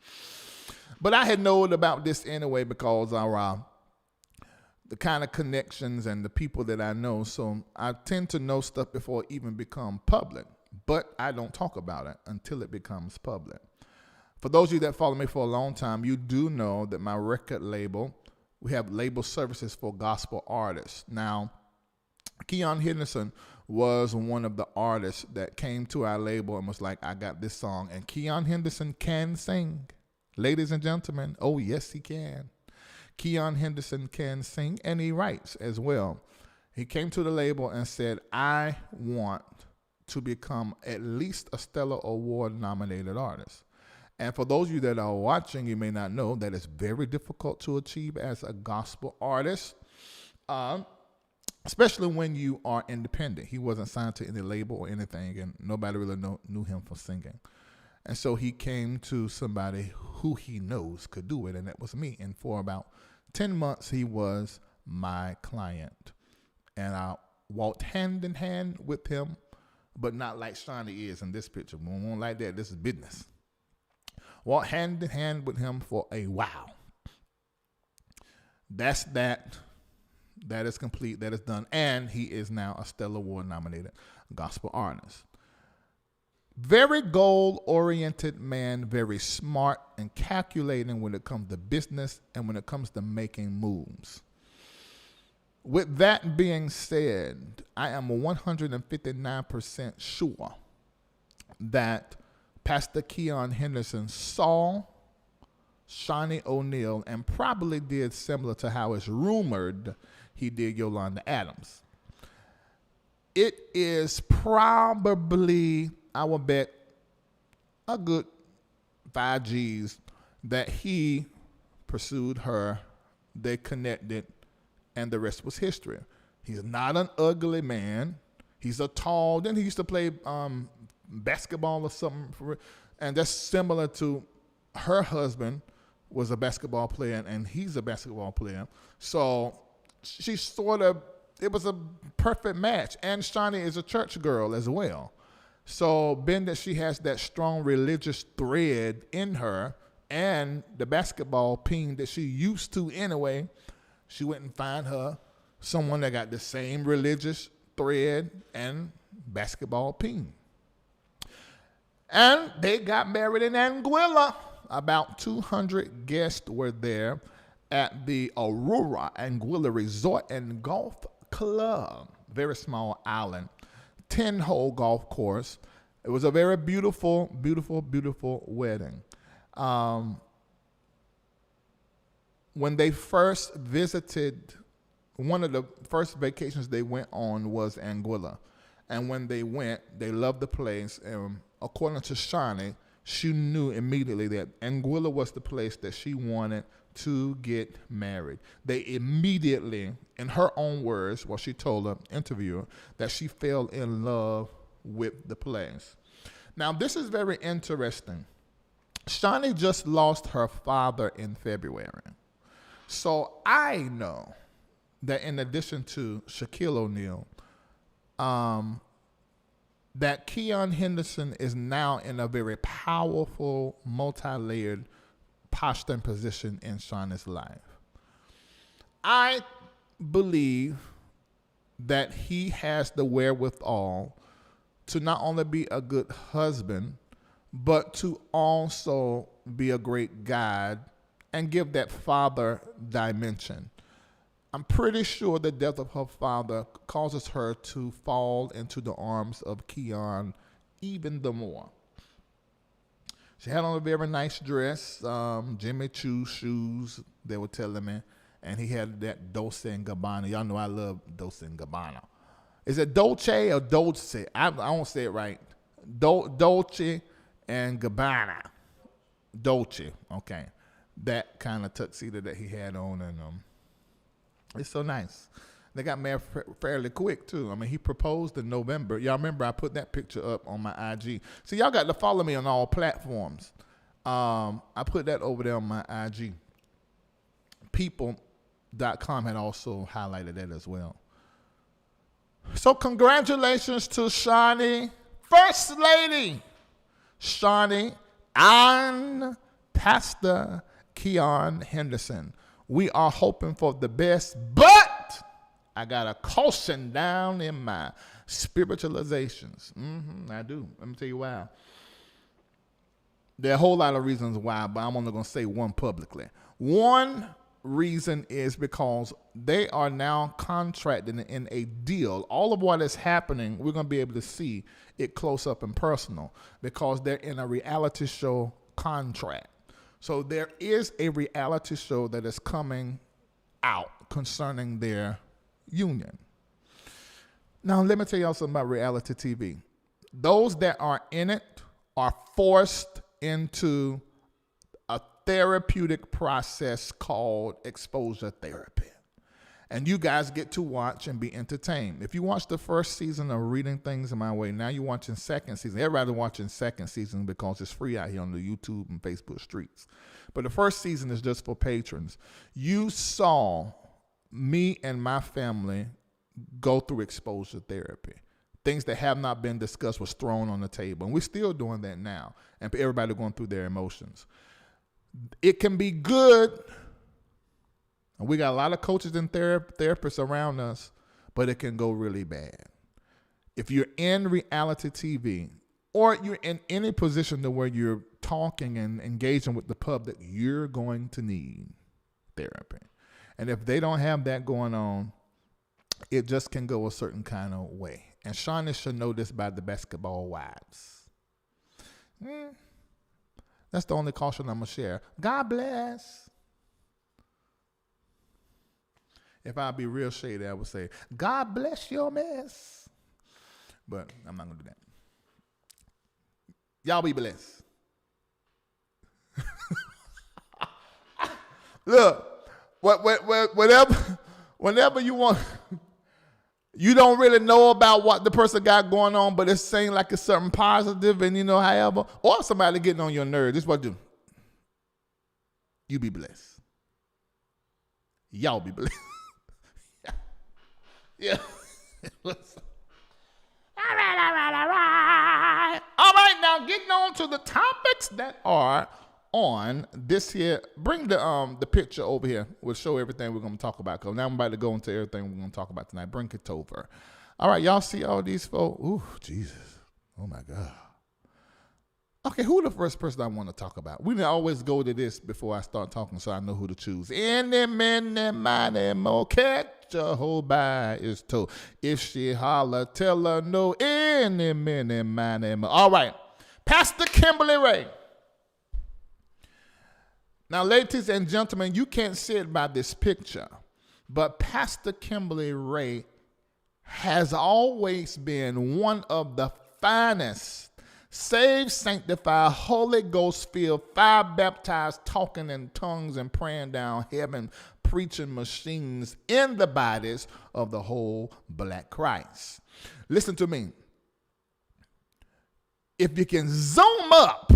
But I had known about this anyway because our the kind of connections and the people that I know. So I tend to know stuff before it even become public. But I don't talk about it until it becomes public. For those of you that follow me for a long time, you do know that my record label, we have label services for gospel artists. Now, Keon Henderson was one of the artists that came to our label and was like, I got this song. And Keon Henderson can sing. Ladies and gentlemen, oh yes, he can. Keon Henderson can sing, and he writes as well. He came to the label and said, I want to become at least a Stellar Award nominated artist. And for those of you that are watching, you may not know that it's very difficult to achieve as a gospel artist, especially when you are independent. He wasn't signed to any label or anything, and nobody really knew him for singing. And so he came to somebody who he knows could do it, and that was me. And for about 10 months, he was my client. And I walked hand in hand with him but not like Shawnee is in this picture. We won't like that. This is business. Walked hand in hand with him for a while. That's that. That is complete. That is done. And he is now a Stellar Award nominated gospel artist. Very goal-oriented man, very smart and calculating when it comes to business and when it comes to making moves. With that being said, I am 159% sure that Pastor Keon Henderson saw Shawnee O'Neal and probably did similar to how it's rumored he did Yolanda Adams. It is probably, I will bet, a good 5 G's that he pursued her, they connected, and the rest was history. He's not an ugly man. He's a tall, then he used to play basketball or something, and that's similar to her husband was a basketball player, and he's a basketball player. So she sort of, it was a perfect match. And Shawnee is a church girl as well. So being that she has that strong religious thread in her and the basketball ping that she used to anyway, she went and find her someone that got the same religious thread and basketball ping. And they got married in Anguilla. About 200 guests were there at the Aurora Anguilla Resort and Golf Club. Very small island, 10-hole golf course. It was a very beautiful, beautiful, beautiful wedding. When they first visited, one of the first vacations they went on was Anguilla. And when they went, they loved the place. And according to Shawnee, she knew immediately that Anguilla was the place that she wanted to get married. They immediately, in her own words, what she told the interviewer, that she fell in love with the place. Now, this is very interesting. Shawnee just lost her father in February. So I know that in addition to Shaquille O'Neal, that Keon Henderson is now in a very powerful, multi-layered posture and position in Shaunae's life. I believe that he has the wherewithal to not only be a good husband, but to also be a great guide and give that father dimension. I'm pretty sure the death of her father causes her to fall into the arms of Keon even the more. She had on a very nice dress, Jimmy Choo shoes, they were telling me, and he had that Dolce & Gabbana. Y'all know I love Dolce & Gabbana. Is it Dolce or Dolce? I don't say it right. Dolce & Gabbana. Dolce, okay. That kind of tuxedo that he had on, and it's so nice. They got married fairly quick, too. I mean, he proposed in November. Y'all remember I put that picture up on my IG. So y'all got to follow me on all platforms. I put that over there on my IG. People.com had also highlighted that as well. So congratulations to Shawnee, First Lady Shawnee and Pastor Keon Henderson. We are hoping for the best, but I got a caution down in my spiritualizations. I do. Let me tell you why. There are a whole lot of reasons why, but I'm only going to say one publicly. One reason is because they are now contracted in a deal. All of what is happening, we're going to be able to see it close up and personal because they're in a reality show contract. So there is a reality show that is coming out concerning their union. Now, let me tell y'all something about reality TV. Those that are in it are forced into a therapeutic process called exposure therapy. And you guys get to watch and be entertained. If you watch the first season of Reading Things in My Way, now you're watching second season. Everybody's watching second season because it's free out here on the YouTube and Facebook streets. But the first season is just for patrons. You saw me and my family go through exposure therapy. things that have not been discussed was thrown on the table. And we're still doing that now. And everybody going through their emotions. It can be good. And we got a lot of coaches and therapists around us, but it can go really bad. If you're in reality TV or you're in any position to where you're talking and engaging with the public, you're going to need therapy. And if they don't have that going on, it just can go a certain kind of way. And Shawnee should know this by the basketball wives. That's the only caution I'm going to share. God bless. If I'd be real shady, I would say, God bless your mess. But I'm not going to do that. Y'all be blessed. Look, whenever you want, you don't really know about what the person got going on, but it's saying like it's something positive, and however, or somebody getting on your nerves. This is what I do. You be blessed. Y'all be blessed. Yeah. All right. All right, now getting on to the topics that are on this here. Bring the picture over here. We'll show everything we're going to talk about. Because now I'm about to go into everything we're going to talk about tonight. Bring it over. All right, y'all see all these folks? Ooh, Jesus. Oh, my God. Okay, who the first person I want to talk about? We always go to this before I start talking so I know who to choose. Any minute, mighty mo, catch a hold by his toe. If she holler, tell her no. Any minute, mighty mo. All right, Pastor Kimberly Ray. Now, ladies and gentlemen, you can't see it by this picture, but Pastor Kimberly Ray has always been one of the finest, saved, sanctified, Holy Ghost-filled, fire-baptized, talking in tongues and praying down heaven, preaching machines in the bodies of the whole black Christ. Listen to me. If you can zoom up,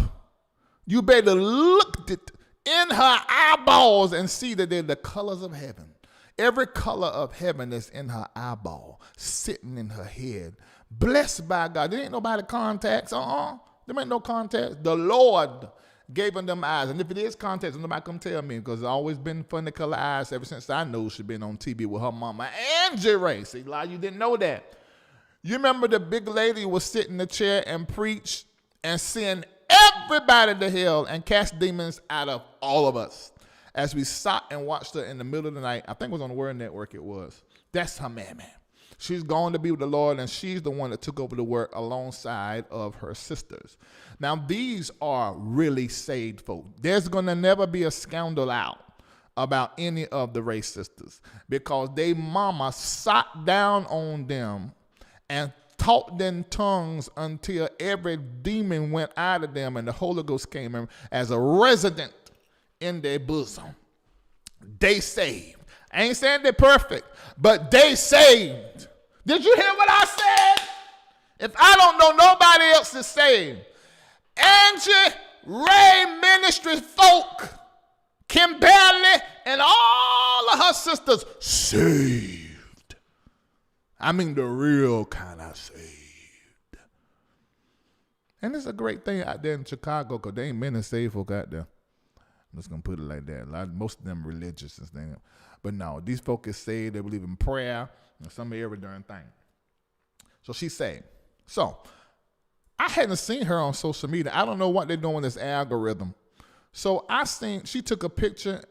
you better look in her eyeballs and see that they're the colors of heaven. Every color of heaven is in her eyeball, sitting in her head. Blessed by God. There ain't nobody contacts. There ain't no contacts. The Lord gave them eyes. And if it is contacts, nobody come tell me, because it's always been funny color eyes ever since I know she's been on TV with her mama, Angie Ray. See, a lot of you didn't know that. You remember the big lady was sitting in the chair and preach and send everybody to hell and cast demons out of all of us. As we sat and watched her in the middle of the night, I think it was on the Word Network it was. That's her man. She's gone to be with the Lord, and she's the one that took over the work alongside of her sisters. Now, these are really saved folk. There's going to never be a scandal out about any of the Ray sisters, because they mama sat down on them and talked in tongues until every demon went out of them and the Holy Ghost came in as a resident in their bosom. They saved. I ain't saying they're perfect, but they saved. Did you hear what I said? If I don't know, nobody else is saved. Angie Ray Ministries folk, Kimberly, and all of her sisters saved. I mean the real kind of saved. And it's a great thing out there in Chicago, because there ain't many saved folk out there. I'm just going to put it like that. Most of them religious and things. But no, these folk is saved. They believe in prayer and some of every darn thing. So she's saved. So I hadn't seen her on social media. I don't know what they're doing with this algorithm. So I seen she took a picture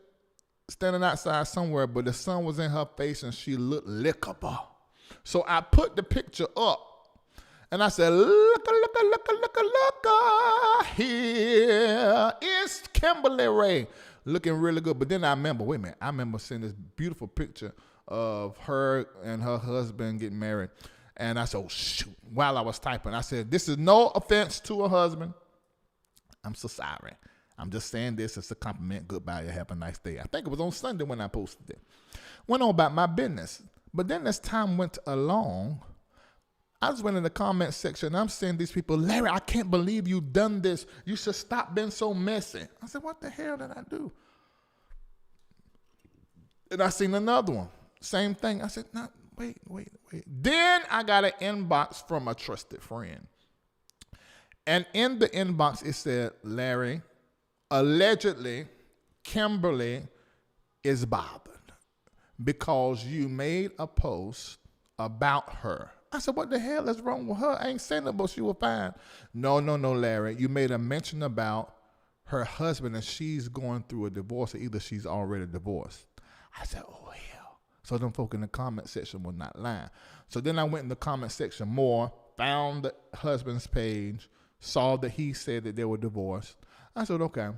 standing outside somewhere, but the sun was in her face and she looked lickable. So I put the picture up and I said, look, here is Kimberly Ray looking really good. But then I remember seeing this beautiful picture of her and her husband getting married. And I said, oh, shoot, while I was typing, I said, this is no offense to her husband. I'm so sorry. I'm just saying this as a compliment. Goodbye. Have a nice day. I think it was on Sunday when I posted it. Went on about my business. But then as time went along, I just went in the comment section and I'm saying these people, Larry, I can't believe you've done this. You should stop being so messy. I said, what the hell did I do? And I seen another one. Same thing. I said, Wait. Then I got an inbox from a trusted friend. And in the inbox, it said, Larry, allegedly, Kimberly is bothered because you made a post about her. I said, what the hell is wrong with her? I ain't saying nothing, but she was fine. No, Larry. You made a mention about her husband and she's going through a divorce, or either she's already divorced. I said, oh, hell. So them folk in the comment section were not lying. So then I went in the comment section more, found the husband's page, saw that he said that they were divorced. I said, okay.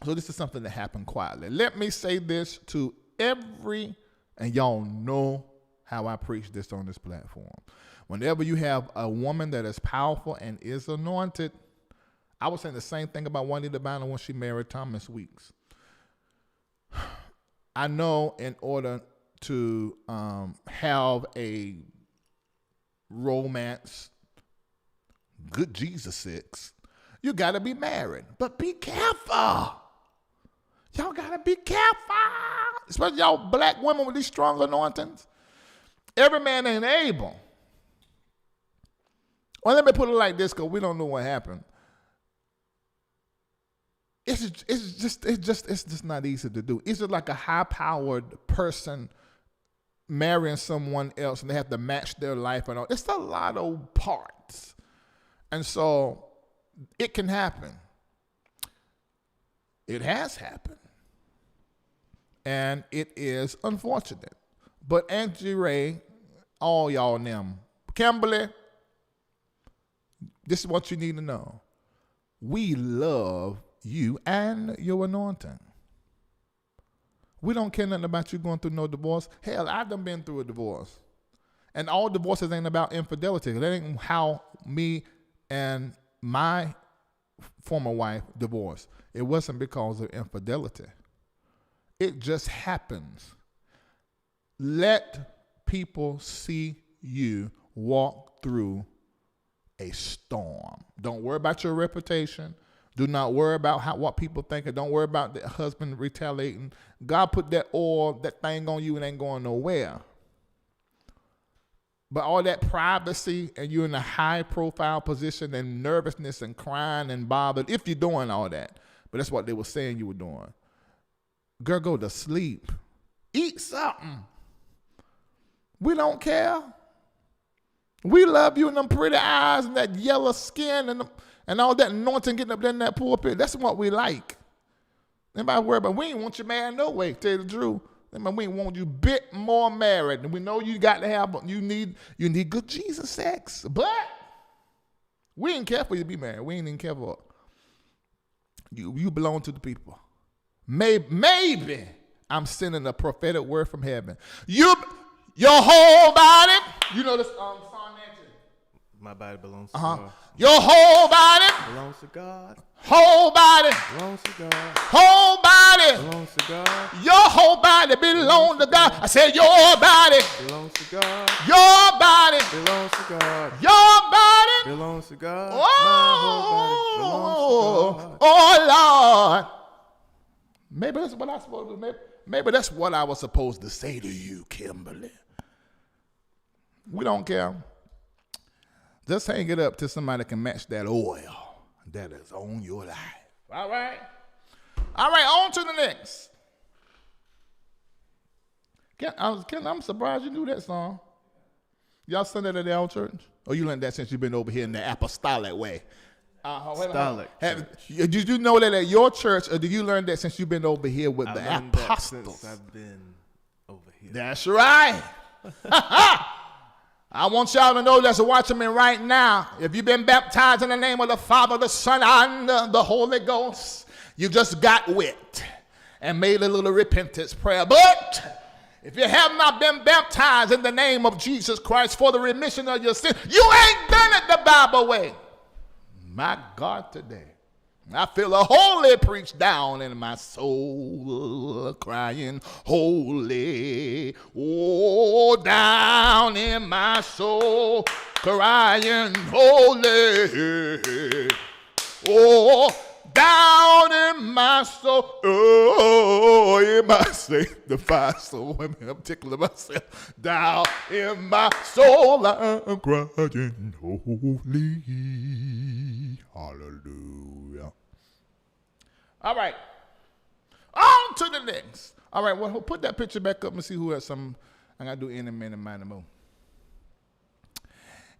So this is something that happened quietly. Let me say this to and y'all know how I preach this on this platform. Whenever you have a woman that is powerful and is anointed, I was saying the same thing about Juanita Bynum when she married Thomas Weeks. I know in order to have a romance, good Jesus sex, you got to be married. But be careful. Y'all got to be careful. Especially y'all black women with these strong anointings. Every man ain't able. Well, let me put it like this, because we don't know what happened. It's just not easy to do. It's just like a high-powered person marrying someone else, and they have to match their life and all. It's a lot of parts. And so it can happen. It has happened. And it is unfortunate. But Angie Ray, all y'all and them, Kimberly, this is what you need to know. We love you and your anointing. We don't care nothing about you going through no divorce. Hell, I done been through a divorce. And all divorces ain't about infidelity. That ain't how me and my former wife divorced. It wasn't because of infidelity. It just happens. Let people see you walk through a storm. Don't worry about your reputation. Do not worry about what people think, and don't worry about the husband retaliating. God put that oil, that thing on you, and ain't going nowhere. But all that privacy, and you're in a high-profile position, and nervousness and crying and bothered, if you're doing all that. But that's what they were saying you were doing. Girl, go to sleep. Eat something. We don't care. We love you and them pretty eyes and that yellow skin and all that anointing getting up there in that pulpit. That's what we like. Anybody worry about, we ain't want you married no way, tell you the truth. We ain't want you a bit more married. And we know you got to have, you need good Jesus sex. But we ain't care for you to be married. We ain't even care for you belong to the people. Maybe I'm sending a prophetic word from heaven. Your whole body, you know this song, Nancy? My body belongs to God. Your whole body belongs to God. Whole body belongs to God. Whole body belongs to God. Your whole body belongs to God. I said your body belongs to God. Your body belongs to God. Your body belongs to God. Oh, my whole body belongs to God. Oh Lord. Maybe that's what I was supposed to do. Maybe that's what I was supposed to say to you, Kimberly. We don't care. Just hang it up till somebody can match that oil that is on your life. All right? All right, on to the next. I'm surprised you knew that song. Y'all sung that at the old church? Or you learned that since you've been over here in the apostolic way? Apostolic. Did you know that at your church, or did you learn that since you've been over here with the apostles? I've been over here. That's right. I want y'all to know that's watching me right now. If you've been baptized in the name of the Father, the Son, and the Holy Ghost, you just got wet and made a little repentance prayer. But if you have not been baptized in the name of Jesus Christ for the remission of your sin, you ain't done it the Bible way. My God, today, I feel a holy preach down in my soul, crying, holy, oh, down in my soul, crying, holy, oh, down in my soul. Oh, in my sanctified soul. Wait a minute, I'm tickling myself. Down in my soul, I'm crying holy. Hallelujah. All right. On to the next. All right, well, put that picture back up and see who has some. I got to do any minute, mind, more.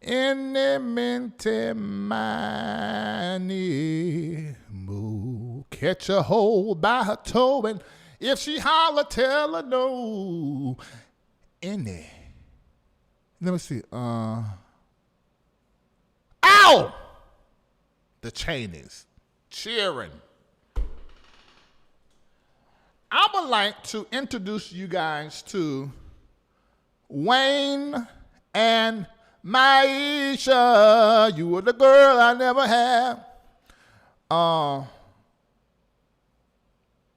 Any mente mani moo. Catch her hold by her toe, and if she holler, tell her no. Any. Let me see. Ow! The Cheneys cheering. I would like to introduce you guys to Wayne and Maisha. You were the girl I never had. Well,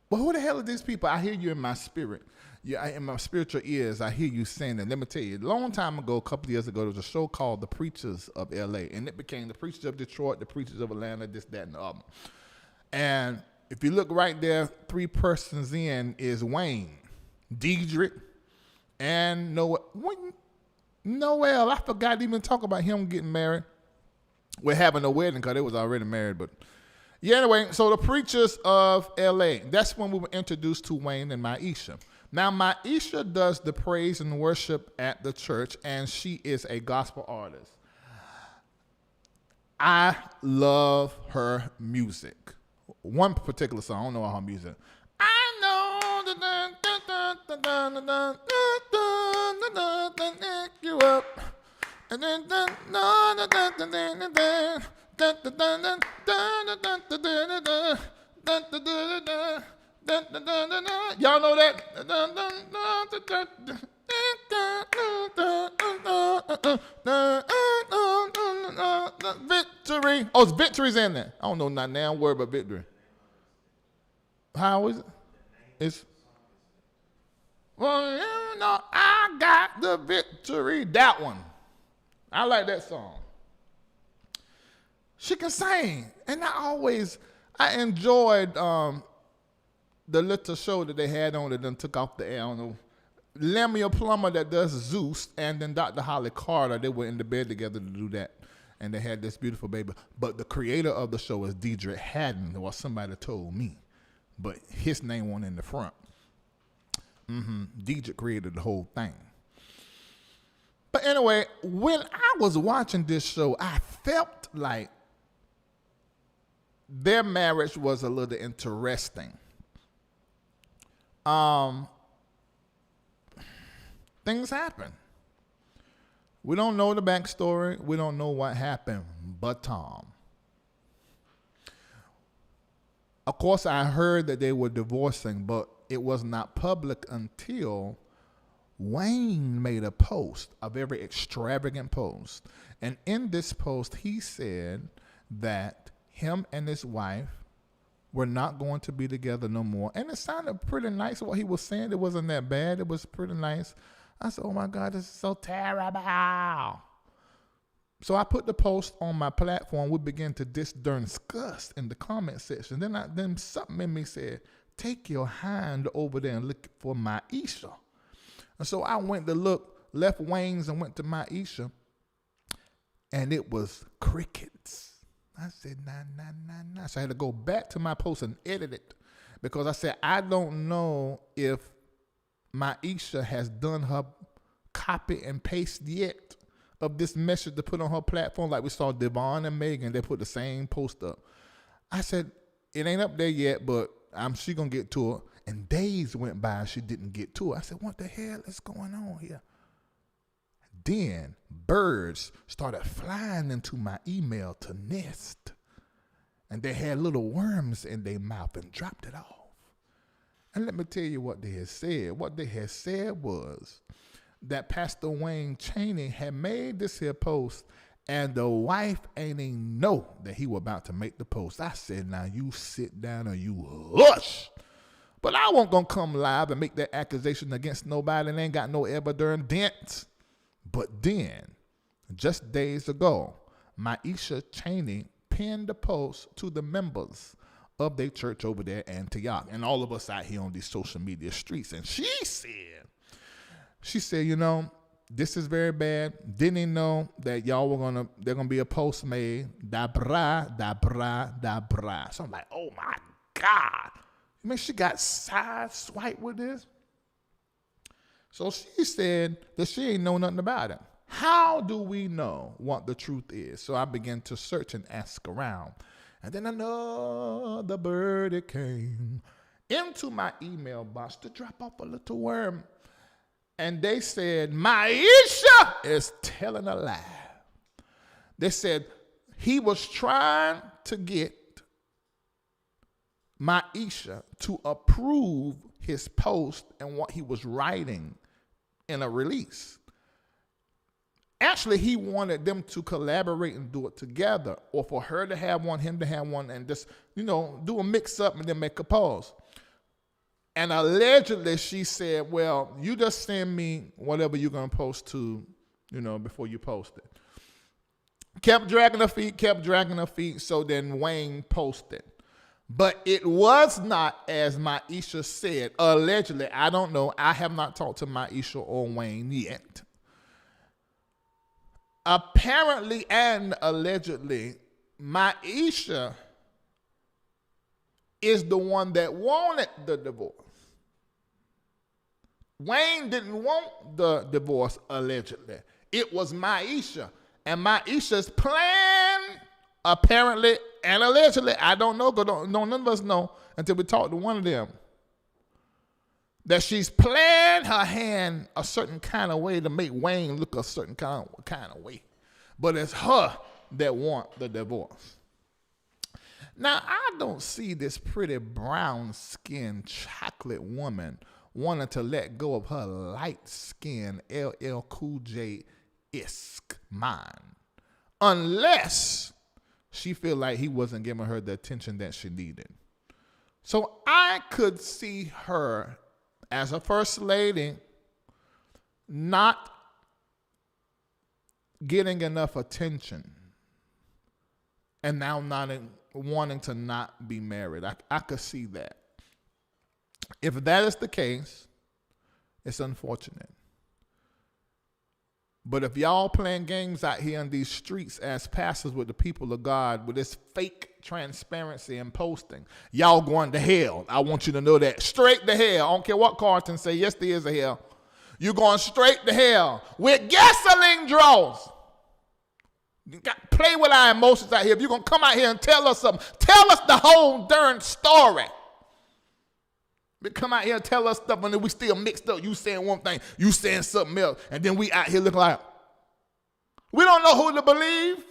who the hell are these people? I hear you in my spirit. Yeah, in my spiritual ears, I hear you saying that. Let me tell you, a long time ago, a couple of years ago, there was a show called The Preachers of L.A., and it became The Preachers of Detroit, The Preachers of Atlanta, this, that, and the other. And if you look right there, 3 persons in is Wayne, Diedrich, and Noel. I forgot to even talk about him getting married. We're having a wedding because they was already married, but yeah, anyway, so The Preachers of L.A., that's when we were introduced to Wayne and Maisha. Now, Maisha does the praise and worship at the church, and she is a gospel artist. I love her music. One particular song, I don't know all her music. I know you up, and then y'all know that? Victory. Oh, it's Victory's in there. I don't know not now word but Victory. How is it? It's well, you know, I got the victory. That one. I like that song. She can sing. And I enjoyed the little show that they had on that then took off the air. I don't know. Lemmy Plummer that does Zeus, and then Dr. Holly Carter, they were in the bed together to do that. And they had this beautiful baby. But the creator of the show is Diedrich Haddon, or somebody told me. But his name wasn't in the front. Diedrich created the whole thing. But anyway, when I was watching this show, I felt like their marriage was a little interesting. Things happen. We don't know the backstory. We don't know what happened, but Tom. Of course, I heard that they were divorcing, but it was not public until Wayne made a post, a very extravagant post. And in this post, he said that him and his wife were not going to be together no more. And it sounded pretty nice what he was saying. It wasn't that bad. It was pretty nice. I said, oh my God, this is so terrible. So I put the post on my platform. We began to discuss in the comment section. Then something in me said, take your hand over there and look for Maisha. And so I went to look, left Wayne's and went to Maisha, and it was crickets. I said, nah. So I had to go back to my post and edit it because I said, I don't know if Maisha has done her copy and paste yet of this message to put on her platform. Like we saw Devon and Megan, they put the same post up. I said, it ain't up there yet, but she gonna get to it. And days went by and she didn't get to it. I said, what the hell is going on here? Then birds started flying into my email to nest. And they had little worms in their mouth and dropped it off. And let me tell you what they had said. What they had said was that Pastor Wayne Chaney had made this here post and the wife ain't even know that he was about to make the post. I said, now you sit down or you hush. But I wasn't going to come live and make that accusation against nobody and ain't got no evidence. But then, just days ago, Maisha Chaney pinned the post to the members of their church over there in Antioch. And all of us out here on these social media streets. And she said, you know, this is very bad. Didn't even know that y'all were they're gonna be a post made. Da bra. So I'm like, oh my God. I mean, she got side-swiped with this. So she said that she ain't know nothing about it. How do we know what the truth is? So I began to search and ask around. And then another birdie came into my email box to drop off a little worm. And they said, Maisha is telling a lie. They said he was trying to get Maisha to approve his post and what he was writing in a release. Actually, he wanted them to collaborate and do it together, or for her to have one, him to have one, and just, you know, do a mix-up and then make a pause. And allegedly, she said, well, you just send me whatever you're going to post to, you know, before you post it. Kept dragging her feet, so then Wayne posted. But it was not, as Maisha said, allegedly. I don't know. I have not talked to Maisha or Wayne yet. Apparently and allegedly, Maisha is the one that wanted the divorce. Wayne didn't want the divorce, allegedly. It was Maisha. And Maisha's plan, apparently and allegedly, I don't know, because none of us know until we talk to one of them, that she's playing her hand a certain kind of way to make Wayne look a certain kind of way. But it's her that want the divorce. Now, I don't see this pretty brown-skinned chocolate woman wanting to let go of her light-skinned LL Cool J-esque mind, unless she feel like he wasn't giving her the attention that she needed. So I could see her as a first lady not getting enough attention and now not wanting to not be married. I could see that. If that is the case, it's unfortunate. But if y'all playing games out here in these streets as pastors with the people of God, with this fake transparency and posting, y'all going to hell. I want you to know that. Straight to hell. I don't care what Carlton say. Yes, there is a hell. You're going straight to hell with gasoline draws. You got to play with our emotions out here. If you're going to come out here and tell us something, tell us the whole darn story. But come out here and tell us stuff, and then we still mixed up. You saying one thing, you saying something else, and then we out here looking like we don't know who to believe.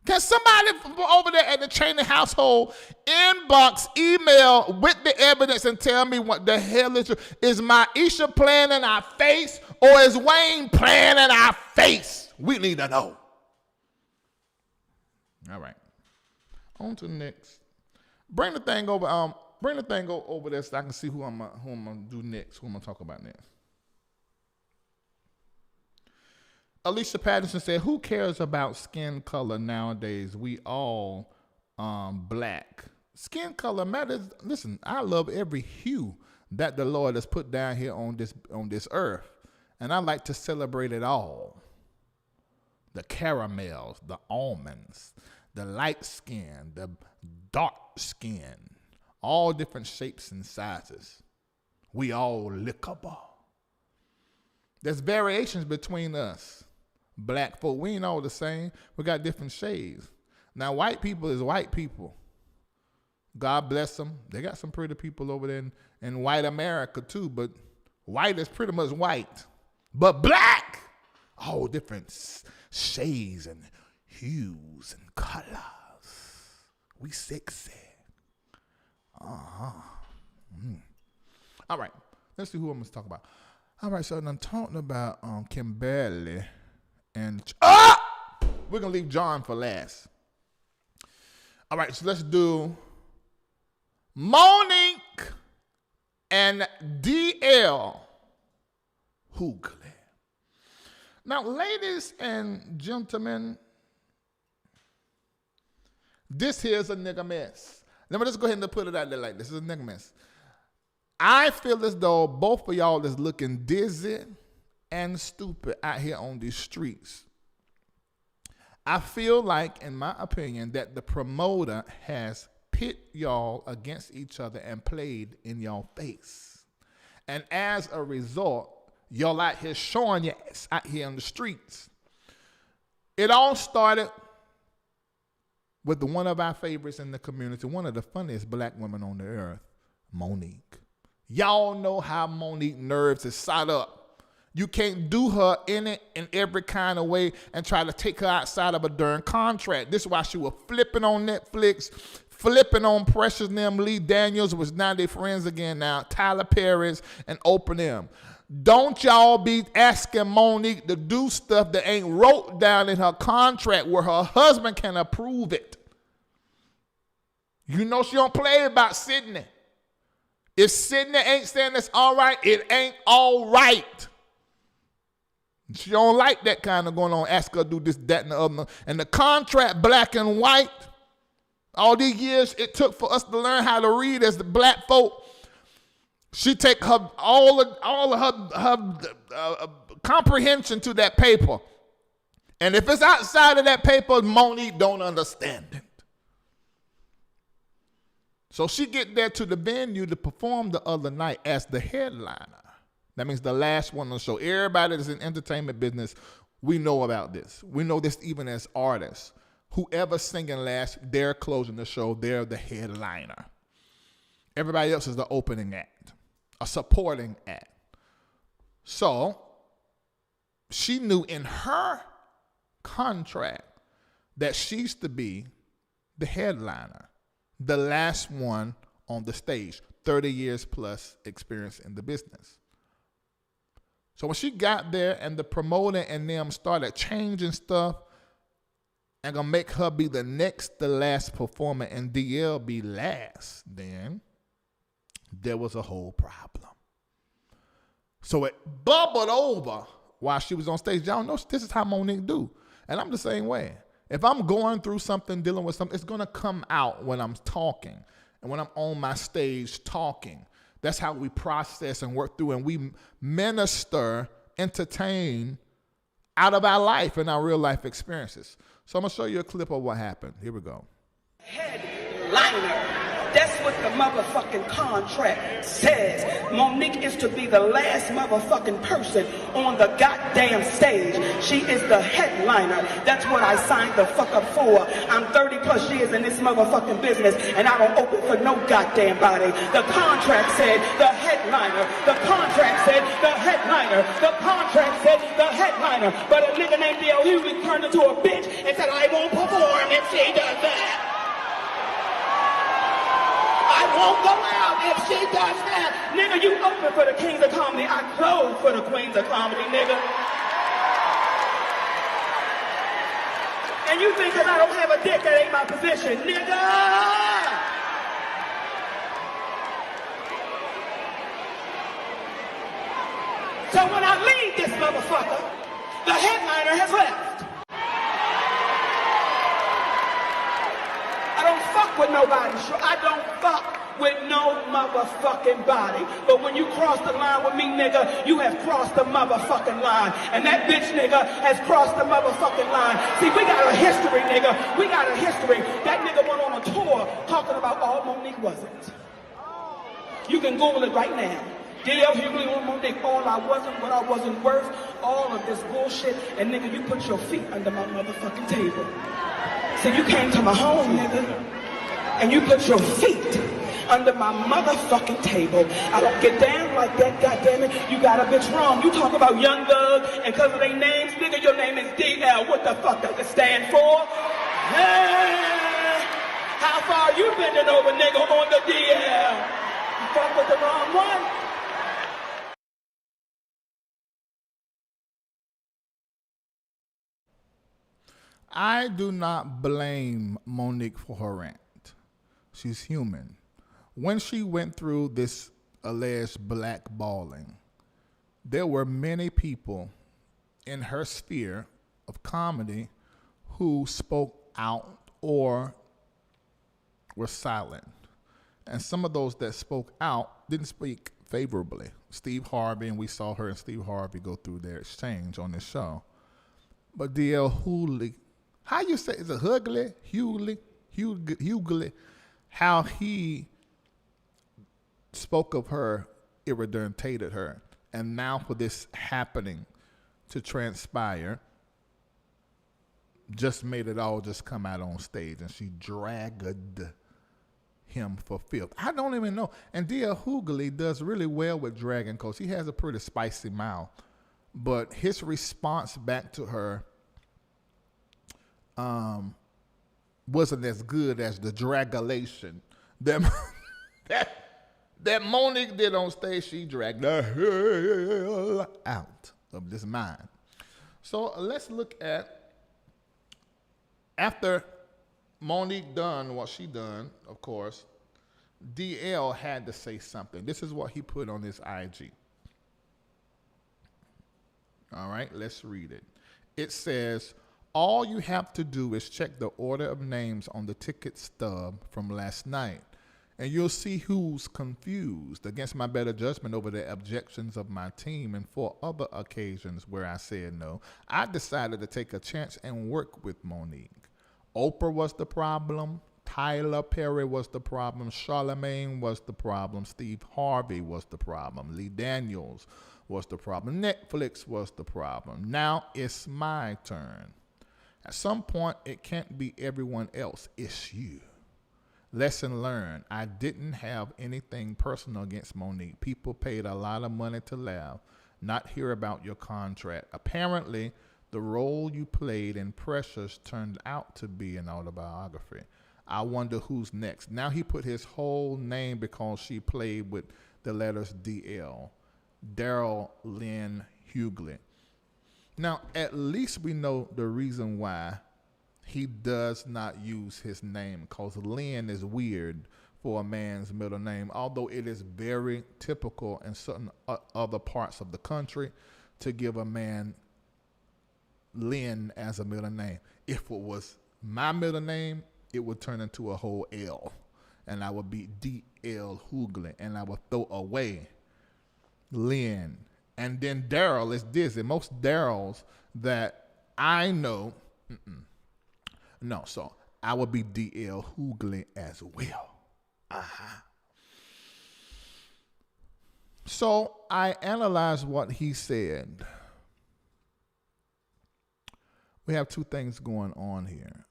Can somebody over there at the Cheney household inbox, email with the evidence and tell me what the hell is Maisha playing in our face, or is Wayne playing in our face? We need to know. All right. On to the next. Bring the thing over. Bring the thing over there so I can see who I'm gonna do next. Who I'm gonna talk about next. Alicia Patterson said, "Who cares about skin color nowadays? We all black. Skin color matters. Listen, I love every hue that the Lord has put down here on this earth, and I like to celebrate it all. The caramels, the almonds, the light skin, the dark skin, all different shapes and sizes. We all lickable. There's variations between us. Black folk, we ain't all the same. We got different shades. Now, white people is white people. God bless them. They got some pretty people over there in white America too, but white is pretty much white. But black, all different shades and hues and colors. We sexy. All right, let's see who I'm going to talk about. All right, so I'm talking about Kimberly and we're going to leave John for last. All right, so let's do Monique and DL Hughley. Now, ladies and gentlemen, this here's a nigga mess. Let me just go ahead and put it out there like this. This is a nigga mess. I feel as though both of y'all is looking dizzy and stupid out here on these streets. I feel like, in my opinion, that the promoter has pit y'all against each other and played in y'all face. And as a result, y'all out here showing your ass out here on the streets. It all started with one of our favorites in the community, one of the funniest black women on the earth, Monique. Y'all know how Monique nerves is set up. You can't do her in every kind of way and try to take her outside of a darn contract. This is why she was flipping on Netflix, flipping on Precious them, Lee Daniels, was now they friends again now, Tyler Perry's and Oprah them. Don't y'all be asking Monique to do stuff that ain't wrote down in her contract where her husband can approve it. You know she don't play about Sydney. If Sydney ain't saying it's all right, it ain't all right. She don't like that kind of going on. Ask her to do this, that, and the other. And the contract, black and white, all these years it took for us to learn how to read as the black folk. She take her all of her comprehension to that paper. And if it's outside of that paper, Monique don't understand it. So she get there to the venue to perform the other night as the headliner. That means the last one on the show. Everybody that's in entertainment business, we know about this. We know this even as artists. Whoever's singing last, they're closing the show. They're the headliner. Everybody else is the opening act, a supporting act. So she knew in her contract that she's to be the headliner, the last one on the stage, 30 years plus experience in the business. So when she got there and the promoter and them started changing stuff and gonna make her be the next to last performer and DL be last, then there was a whole problem. So it bubbled over while she was on stage. Y'all know this is how Monique do. And I'm the same way. If I'm going through something, dealing with something, it's gonna come out when I'm talking and when I'm on my stage talking. That's how we process and work through, and we minister, entertain out of our life and our real life experiences. So I'm gonna show you a clip of what happened. Here we go. Headliner. That's what the motherfucking contract says. Monique is to be the last motherfucking person on the goddamn stage. She is the headliner. That's what I signed the fuck up for. I'm 30 plus years in this motherfucking business and I don't open for no goddamn body. The contract said the headliner. The contract said the headliner. The contract said the headliner. But a nigga named Hughley turned into a bitch and said I won't perform if she does that. I won't go out if she does that. Nigga, you open for the kings of comedy. I close for the queens of comedy, nigga. And you think that I don't have a dick, that ain't my position, nigga. So when I leave this motherfucker, the headliner has left. I don't fuck with nobody. I don't fuck with no motherfucking body. But when you cross the line with me, nigga, you have crossed the motherfucking line. And that bitch, nigga, has crossed the motherfucking line. See, we got a history, nigga. We got a history. That nigga went on a tour talking about all Monique wasn't. You can Google it right now. D.L. Hughley on Monique, all I wasn't, what I wasn't worth, all of this bullshit. And nigga, you put your feet under my motherfucking table. So you came to my home, nigga, and you put your feet under my motherfucking table. I don't get down like that, goddammit. You got a bitch wrong. You talk about Young Thug, and because of their names, nigga, your name is DL. What the fuck does it stand for? Hey, how far you bending over, nigga, on the DL? You fuck with the wrong one? I do not blame Monique for her rant. She's human. When she went through this alleged blackballing, there were many people in her sphere of comedy who spoke out or were silent. And some of those that spoke out didn't speak favorably. Steve Harvey, and we saw her and Steve Harvey go through their exchange on this show. But D.L. Hughley, how you say, is it Hughley? Hughley, how he spoke of her, irritated her. And now for this happening to transpire, just made it all just come out on stage, and she dragged him for filth. I don't even know. And D.L. Hughley does really well with dragging because he has a pretty spicy mouth. But his response back to her wasn't as good as the dragulation that Monique did on stage. She dragged the hell out of this mind. So let's look at, after Monique done what she done, of course, DL had to say something. This is what he put on his IG. All right, let's read it. It says, all you have to do is check the order of names on the ticket stub from last night, and you'll see who's confused. Against my better judgment over the objections of my team and for other occasions where I said no, I decided to take a chance and work with Monique. Oprah was the problem. Tyler Perry was the problem. Charlemagne was the problem. Steve Harvey was the problem. Lee Daniels was the problem. Netflix was the problem. Now it's my turn. At some point, it can't be everyone else. It's you. Lesson learned. I didn't have anything personal against Monique. People paid a lot of money to laugh, not hear about your contract. Apparently, the role you played in Precious turned out to be an autobiography. I wonder who's next. Now he put his whole name because she played with the letters DL. Daryl Lynn Hughley. Now, at least we know the reason why he does not use his name, because Lynn is weird for a man's middle name, although it is very typical in certain other parts of the country to give a man Lynn as a middle name. If it was my middle name, it would turn into a whole L, and I would be D.L. Hughley, and I would throw away Lynn. And then Daryl is Disney. Most Daryls that I know, no, so I would be D.L. Hughley as well. So I analyzed what he said. We have two things going on here.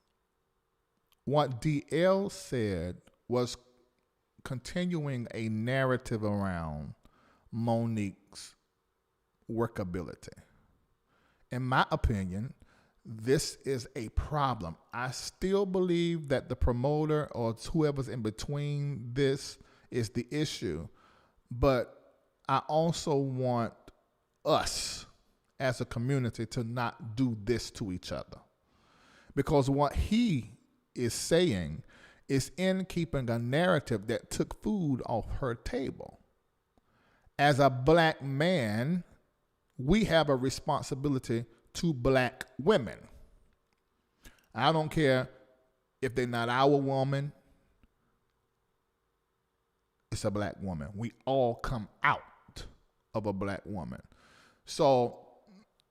What DL said was continuing a narrative around Monique's workability. In my opinion, this is a problem. I still believe that the promoter or whoever's in between this is the issue, but I also want us as a community to not do this to each other. Because what he is saying is in keeping a narrative that took food off her table. As a black man, we have a responsibility to black women. I don't care if they're not our woman. It's a black woman. We all come out of a black woman. So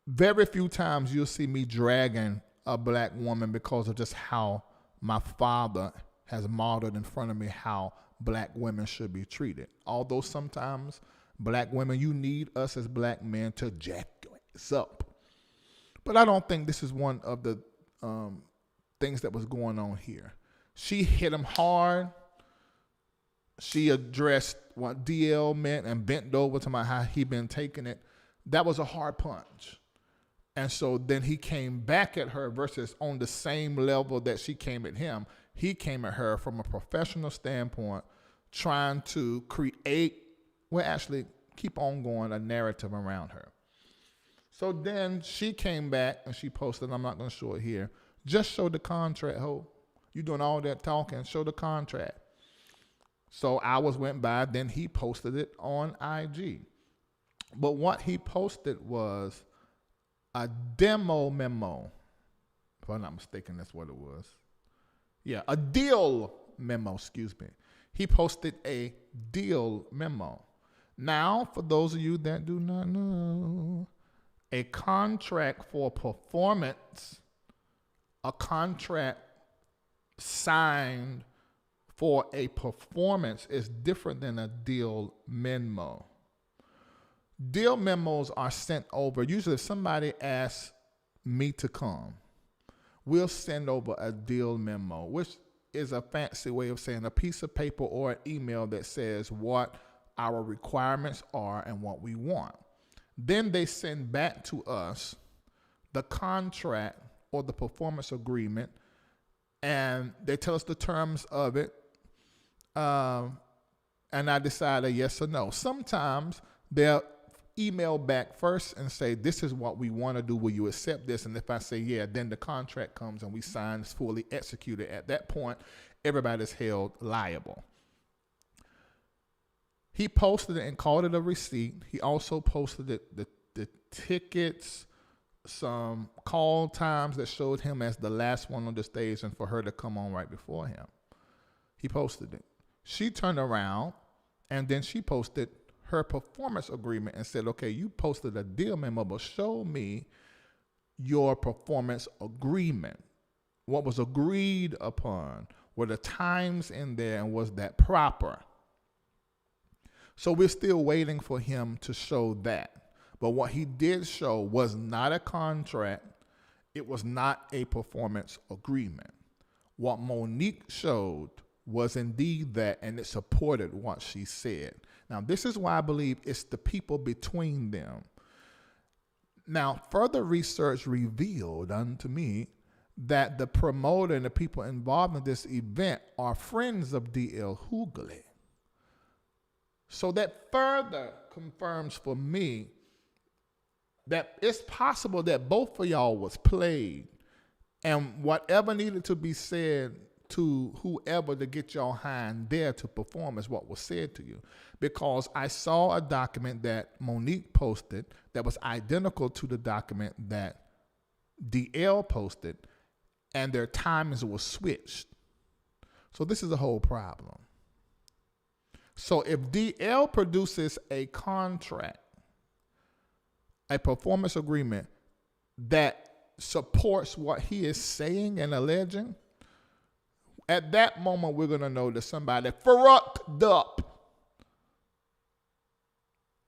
very few times you'll see me dragging a black woman because of just how my father has modeled in front of me how black women should be treated. Although sometimes black women, you need us as black men to jack your ass up. But I don't think this is one of the things that was going on here. She hit him hard. She addressed what DL meant and bent over to how he been taking it. That was a hard punch. And so then he came back at her versus on the same level that she came at him. He came at her from a professional standpoint, trying to create, well, actually keep on going a narrative around her. So then she came back and she posted, I'm not going to show it here, just show the contract, ho. You doing all that talking, show the contract. So hours went by, then he posted it on IG. But what he posted was a demo memo. If I'm not mistaken, that's what it was. Yeah, a deal memo, excuse me. He posted a deal memo. Now, for those of you that do not know, a contract for performance, a contract signed for a performance is different than a deal memo. Deal memos are sent over. Usually if somebody asks me to come, we'll send over a deal memo, which is a fancy way of saying a piece of paper or an email that says what our requirements are and what we want. Then they send back to us the contract or the performance agreement, and they tell us the terms of it, and I decide a yes or no. Sometimes they'll email back first and say, this is what we want to do. Will you accept this? And if I say yeah, then the contract comes and we sign, it's fully executed. At that point, everybody's held liable. He posted it and called it a receipt. He also posted the tickets, some call times that showed him as the last one on the stage and for her to come on right before him. He posted it. She turned around and then she posted her performance agreement and said, okay, you posted a deal memo, but show me your performance agreement. What was agreed upon? Were the times in there and was that proper? So we're still waiting for him to show that. But what he did show was not a contract. It was not a performance agreement. What Monique showed was indeed that, and it supported what she said. Now, this is why I believe it's the people between them. Now, further research revealed unto me that the promoter and the people involved in this event are friends of D.L. Hughley. So that further confirms for me that it's possible that both of y'all was played, and whatever needed to be said to whoever to get your hand there to perform is what was said to you. Because I saw a document that Monique posted that was identical to the document that DL posted, and their timings were switched. So this is a whole problem. So if DL produces a contract, a performance agreement that supports what he is saying and alleging, at that moment we're going to know that somebody fucked up.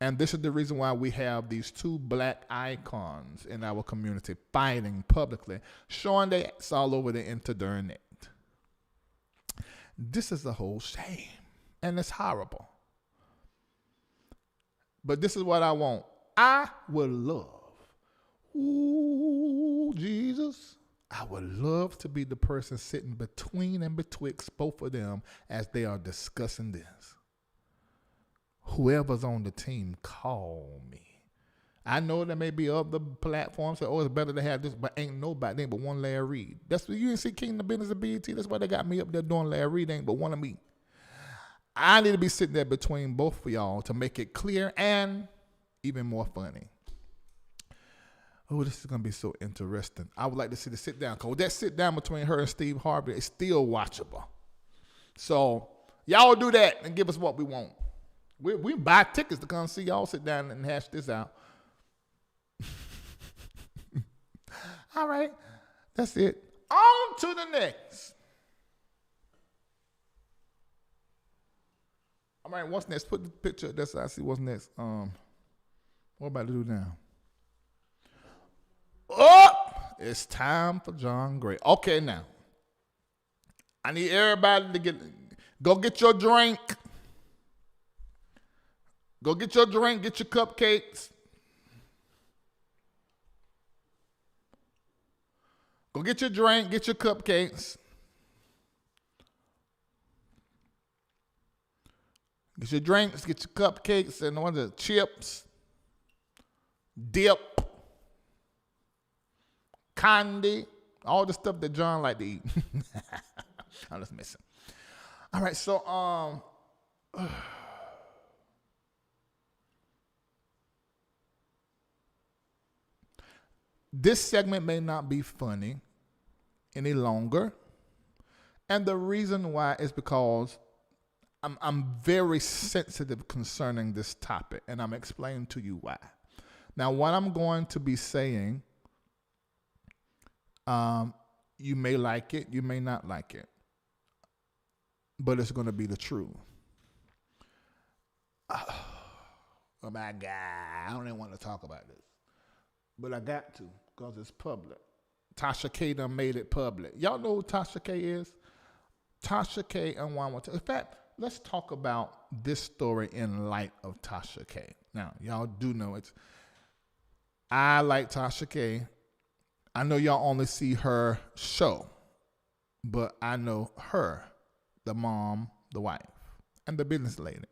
And this is the reason why we have these two black icons in our community fighting publicly, showing their ass all over the internet. This is a whole shame, and it's horrible. But this is what I want. I would love, ooh, Jesus, I would love to be the person sitting between and betwixt both of them as they are discussing this. Whoever's on the team, call me. I know there may be other platforms that, oh, it's better to have this, but ain't nobody, ain't but one Larry Reid. That's what you didn't see Kingdom Business of BET. That's why they got me up there doing Larry Reid, ain't but one of me. I need to be sitting there between both of y'all to make it clear and even more funny. Oh, this is going to be so interesting. I would like to see the sit down, because that sit down between her and Steve Harvey is still watchable. So y'all do that and give us what we want. We buy tickets to come see y'all sit down and hash this out. All right, that's it. On to the next. All right, what's next? Put the picture. That's how I see what's next. What about to do now? Oh, it's time for John Gray. Okay, now. I need everybody to go get your drink. Go get your drink, get your cupcakes. Go get your drink, get your cupcakes. Get your drinks, get your cupcakes, and one of the chips, dip, candy, all the stuff that John like to eat. I'm just missing. All right, so this segment may not be funny any longer. And the reason why is because I'm very sensitive concerning this topic, and I'm explaining to you why. Now, what I'm going to be saying, you may like it, you may not like it, but it's going to be the truth. Oh my God, I don't even want to talk about this, but I got to because it's public. Tasha K done made it public. Y'all know who Tasha K is? Tasha K and Wanda. In fact, let's talk about this story in light of Tasha K. Now, y'all do know it. I like Tasha K. I know y'all only see her show, but I know her, the mom, the wife, and the business lady.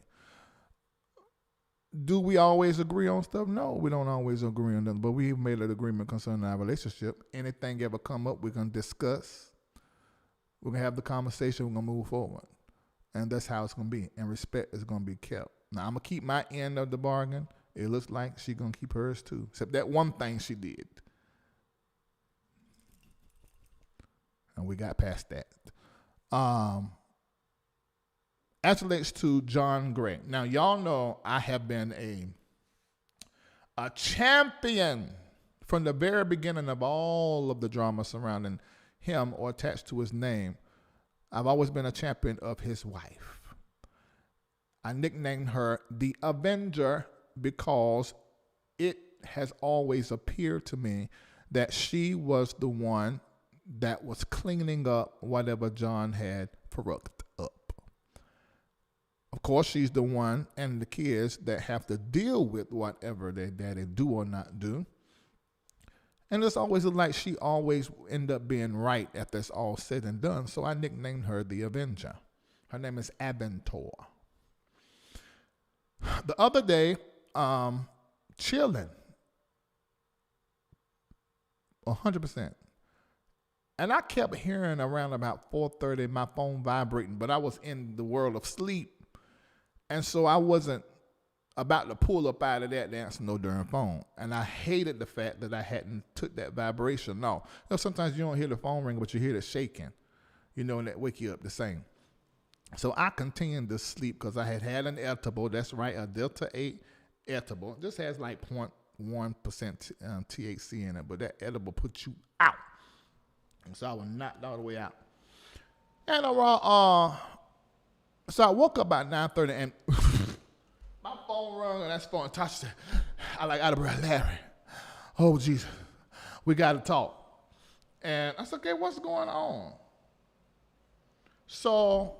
Do we always agree on stuff? No, we don't always agree on them, but we've made an agreement concerning our relationship. Anything ever come up, we're going to discuss. We're going to have the conversation. We're going to move forward. And that's how it's going to be. And respect is going to be kept. Now, I'm going to keep my end of the bargain. It looks like she's going to keep hers too. Except that one thing she did. And we got past that. As it relates to John Gray. Now, y'all know I have been a champion from the very beginning of all of the drama surrounding him or attached to his name. I've always been a champion of his wife. I nicknamed her the Avenger because it has always appeared to me that she was the one that was cleaning up whatever John had corrupted up. Of course, she's the one and the kids that have to deal with whatever their daddy do or not do. And it's always like she always end up being right after it's all said and done. So I nicknamed her the Avenger. Her name is Abentor. The other day, chilling, 100%. And I kept hearing around about 4:30 my phone vibrating, but I was in the world of sleep. And so I wasn't about to pull up out of that to answer no darn phone. And I hated the fact that I hadn't took that vibration. No. You know, sometimes you don't hear the phone ring, but you hear the shaking, you know, and that wake you up the same. So I continued to sleep because I had an edible. That's right, a Delta 8 edible. This has like 0.1% THC in it, but that edible puts you out. And so I was knocked all the way out. And so I woke up about 9:30 and my phone rung and that's phone. Tasha said, I like out of breath, Larry. Oh, Jesus, we got to talk. And I said, okay, what's going on? So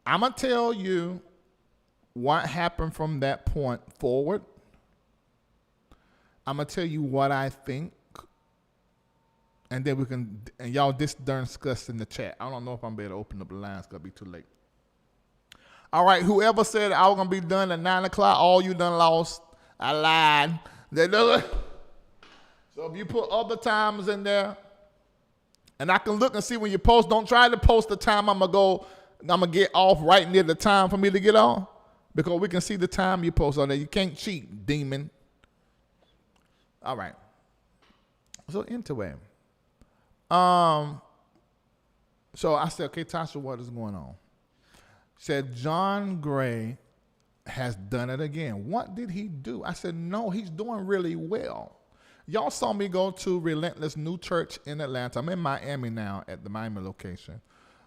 I'm going to tell you what happened from that point forward. I'm going to tell you what I think. And then we can, and y'all discuss in the chat. I don't know if I'm able to open up the lines because it'll be too late. All right, whoever said I was going to be done at 9 o'clock, all you done lost. I lied. So if you put other times in there, and I can look and see when you post, don't try to post the time I'm going to get off right near the time for me to get on, because we can see the time you post on there. You can't cheat, demon. All right. So into it. So I said, okay, Tasha, what is going on? Said John Gray has done it again. What did he do? I said, no, he's doing really well. Y'all saw me go to Relentless New Church in Atlanta. I'm in Miami now at the Miami location,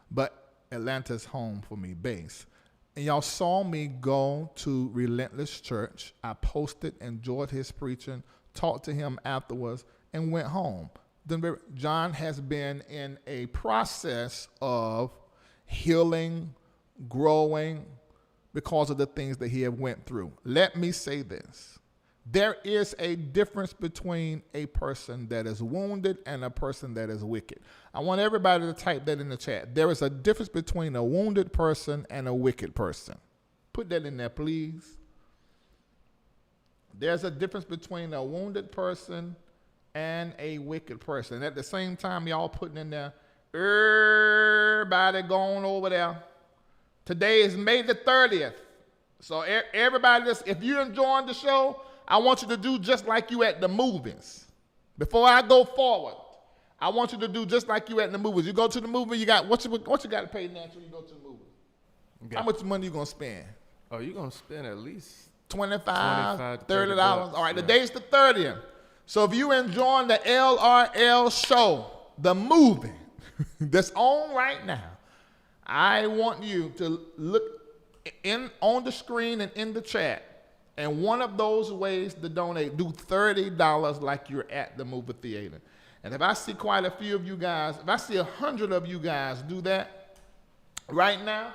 but Atlanta's home for me, base. And y'all saw me go to Relentless Church. I posted, enjoyed his preaching, talked to him afterwards, and went home. Then John has been in a process of healing, growing, because of the things that he have went through. Let me say this. There is a difference between a person that is wounded and a person that is wicked. I want everybody to type that in the chat. There is a difference between a wounded person and a wicked person. Put that in there, please. There's a difference between a wounded person and a wicked person. And at the same time, y'all putting in there, everybody going over there. Today is May the 30th. So everybody, if you're enjoying the show, I want you to do just like you at the movies. Before I go forward, I want you to do just like you at the movies. You go to the movie, you got what you got to pay next when you go to the movie? Okay. How much money you gonna spend? Oh, you gonna spend at least $25, $30. $30. All right, the date's the 30th. So if you enjoying the LRL show, the movie that's on right now, I want you to look on the screen and in the chat. And one of those ways to donate, do $30 like you're at the movie theater. And if I see quite a few of you guys, if I see 100 of you guys do that right now,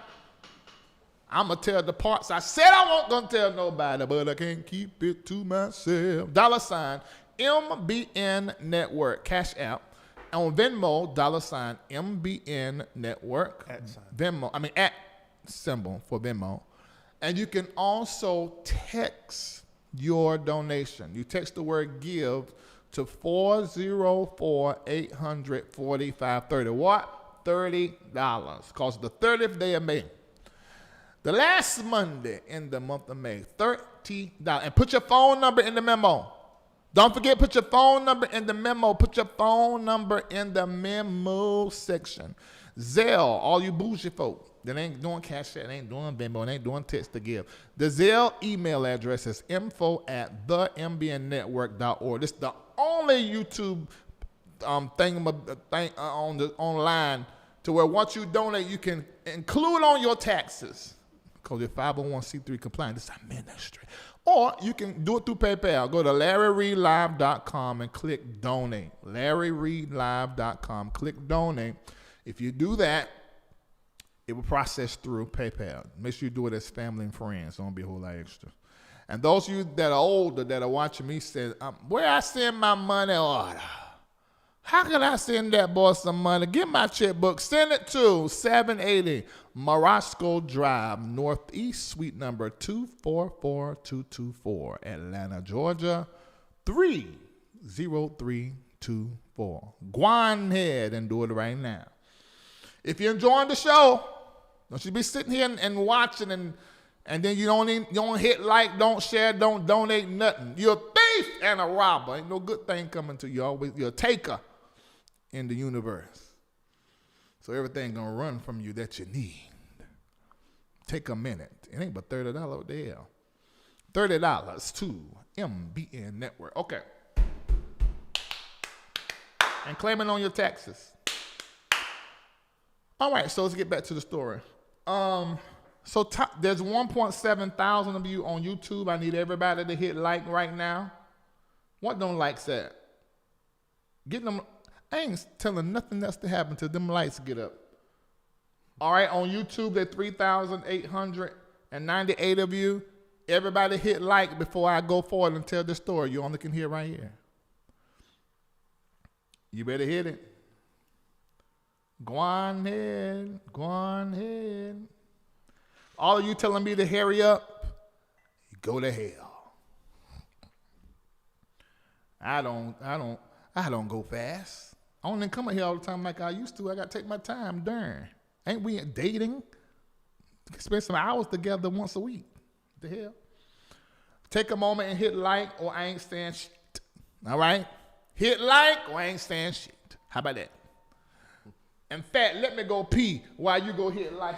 I'm going to tell the parts I said I won't going to tell nobody, but I can't keep it to myself. $ MBN Network, Cash App. On Venmo, $ MBN Network. Venmo, at symbol for Venmo. And you can also text your donation. You text the word give to 404-800-4530. What? $30. Because the 30th day of May. The last Monday in the month of May, $30. And put your phone number in the memo. Don't forget, put your phone number in the memo. Put your phone number in the memo section. Zelle, all you bougie folk that ain't doing Cash App, ain't doing Venmo, ain't doing text to give. The Zelle email address is info@thembnnetwork.org. This is the only YouTube thing online to where once you donate, you can include on your taxes. Because you're 501c3 compliant. This is a ministry. Or you can do it through PayPal. Go to LarryReidLive.com and click donate. LarryReidLive.com. Click donate. If you do that, it will process through PayPal. Make sure you do it as family and friends. Don't be a whole lot extra. And those of you that are older that are watching me say, where I send my money order? How can I send that boy some money? Get my checkbook. Send it to 780 Morosgo Drive, Northeast, suite number 244224, Atlanta, Georgia, 30324. Go on ahead and do it right now. If you're enjoying the show, don't you be sitting here and watching and then you don't hit like, don't share, don't donate, nothing. You're a thief and a robber. Ain't no good thing coming to you. You're a taker in the universe. So everything gonna run from you that you need. Take a minute. It ain't but $30. What the hell? $30 to MBN Network. Okay. And claim it on your taxes. All right, so let's get back to the story. There's 1.7 thousand of you on YouTube. I need everybody to hit like right now. What them likes at? Get them. I ain't telling nothing else to happen till them lights get up. All right, on YouTube, there are 3,898 of you. Everybody hit like before I go forward and tell the story. You only can hear right here. You better hit it. Go on ahead. Go on ahead. All of you telling me to hurry up, you go to hell. I don't go fast. I don't come here all the time like I used to. I got to take my time. Darn. Ain't we dating? Spend some hours together once a week. What the hell? Take a moment and hit like or I ain't saying shit. All right? Hit like or I ain't saying shit. How about that? In fact, let me go pee while you go hit like.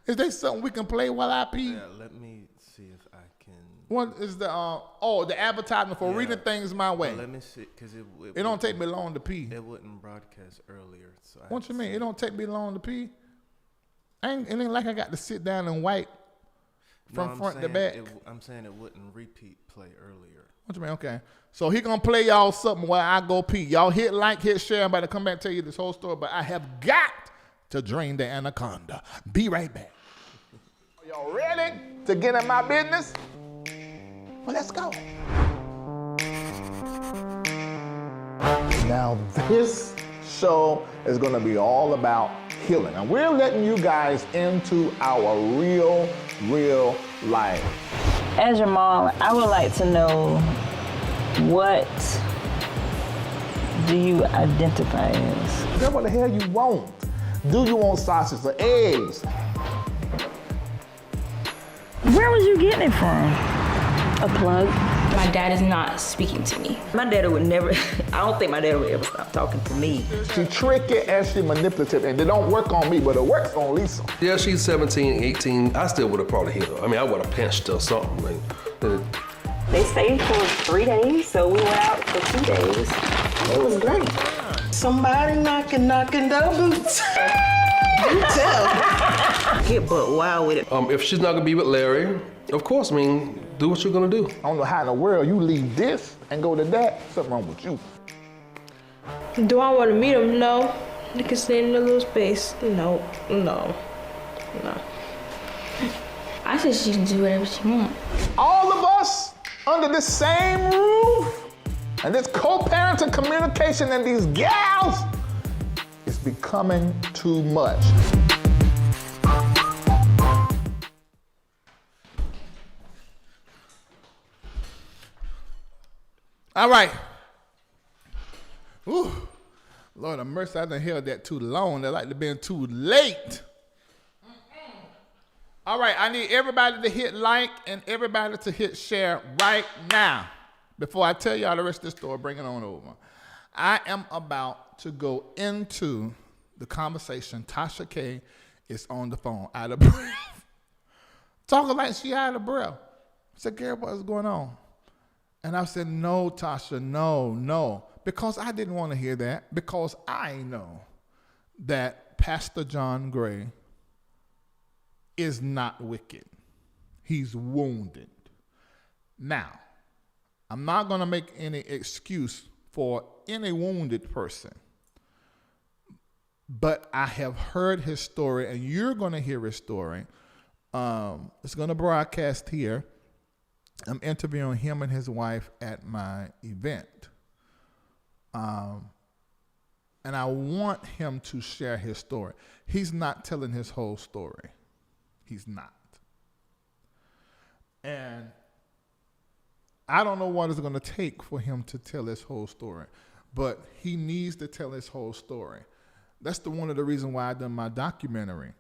Is there something we can play while I pee? Yeah, let me see if I can. What is the the advertisement for reading things my way? Well, let me see, because it don't take me long to pee. It wouldn't broadcast earlier, so. What you mean? It don't take me long to pee? It ain't like I got to sit down and wipe from front to back. I'm saying it wouldn't repeat play earlier. What you mean? Okay. So he gonna play y'all something while I go pee. Y'all hit like, hit share. I'm about to come back and tell you this whole story, but I have got to drain the anaconda. Be right back. Are y'all ready to get in my business? Well, let's go. Now this show is gonna be all about healing. And we're letting you guys into our real life. As your mom, I would like to know, what do you identify as? Then what the hell you want? Do you want sausage or eggs? Where was you getting it from? A plug. My dad is not speaking to me. My daddy would never, I don't think my dad would ever stop talking to me. She tricky and she manipulative, and it don't work on me, but it works on Lisa. Yeah, she's 17, 18. I still would have probably hit her. I mean, I would have pinched her or something. They stayed for 3 days, so we went out for 2 days. It was great. Somebody knocking door boots. You tell. Get butt wild with it. If she's not gonna be with Larry, of course, I mean, do what you're gonna do. I don't know how in the world you leave this and go to that. Something wrong with you. Do I want to meet him? No. They can stay in a little space. No. I said she can do whatever she wants. All of us under the same roof, and this co-parenting communication and these gals is becoming too much. All right. Ooh, Lord of mercy, I done held that too long. They like to be too late. All right, I need everybody to hit like and everybody to hit share right now. Before I tell y'all the rest of the story, bring it on over. I am about to go into the conversation. Tasha K is on the phone, out of breath. Talking like she out of breath. I said, Gary, what's going on? And I said, no, Tasha, no. Because I didn't want to hear that. Because I know that Pastor John Gray is not wicked. He's wounded. Now, I'm not going to make any excuse for any wounded person. But I have heard his story, and you're going to hear his story. It's going to broadcast here. I'm interviewing him and his wife at my event. And I want him to share his story. He's not telling his whole story. He's not. And I don't know what it's going to take for him to tell his whole story, but he needs to tell his whole story. That's one of the reasons why I done my documentary.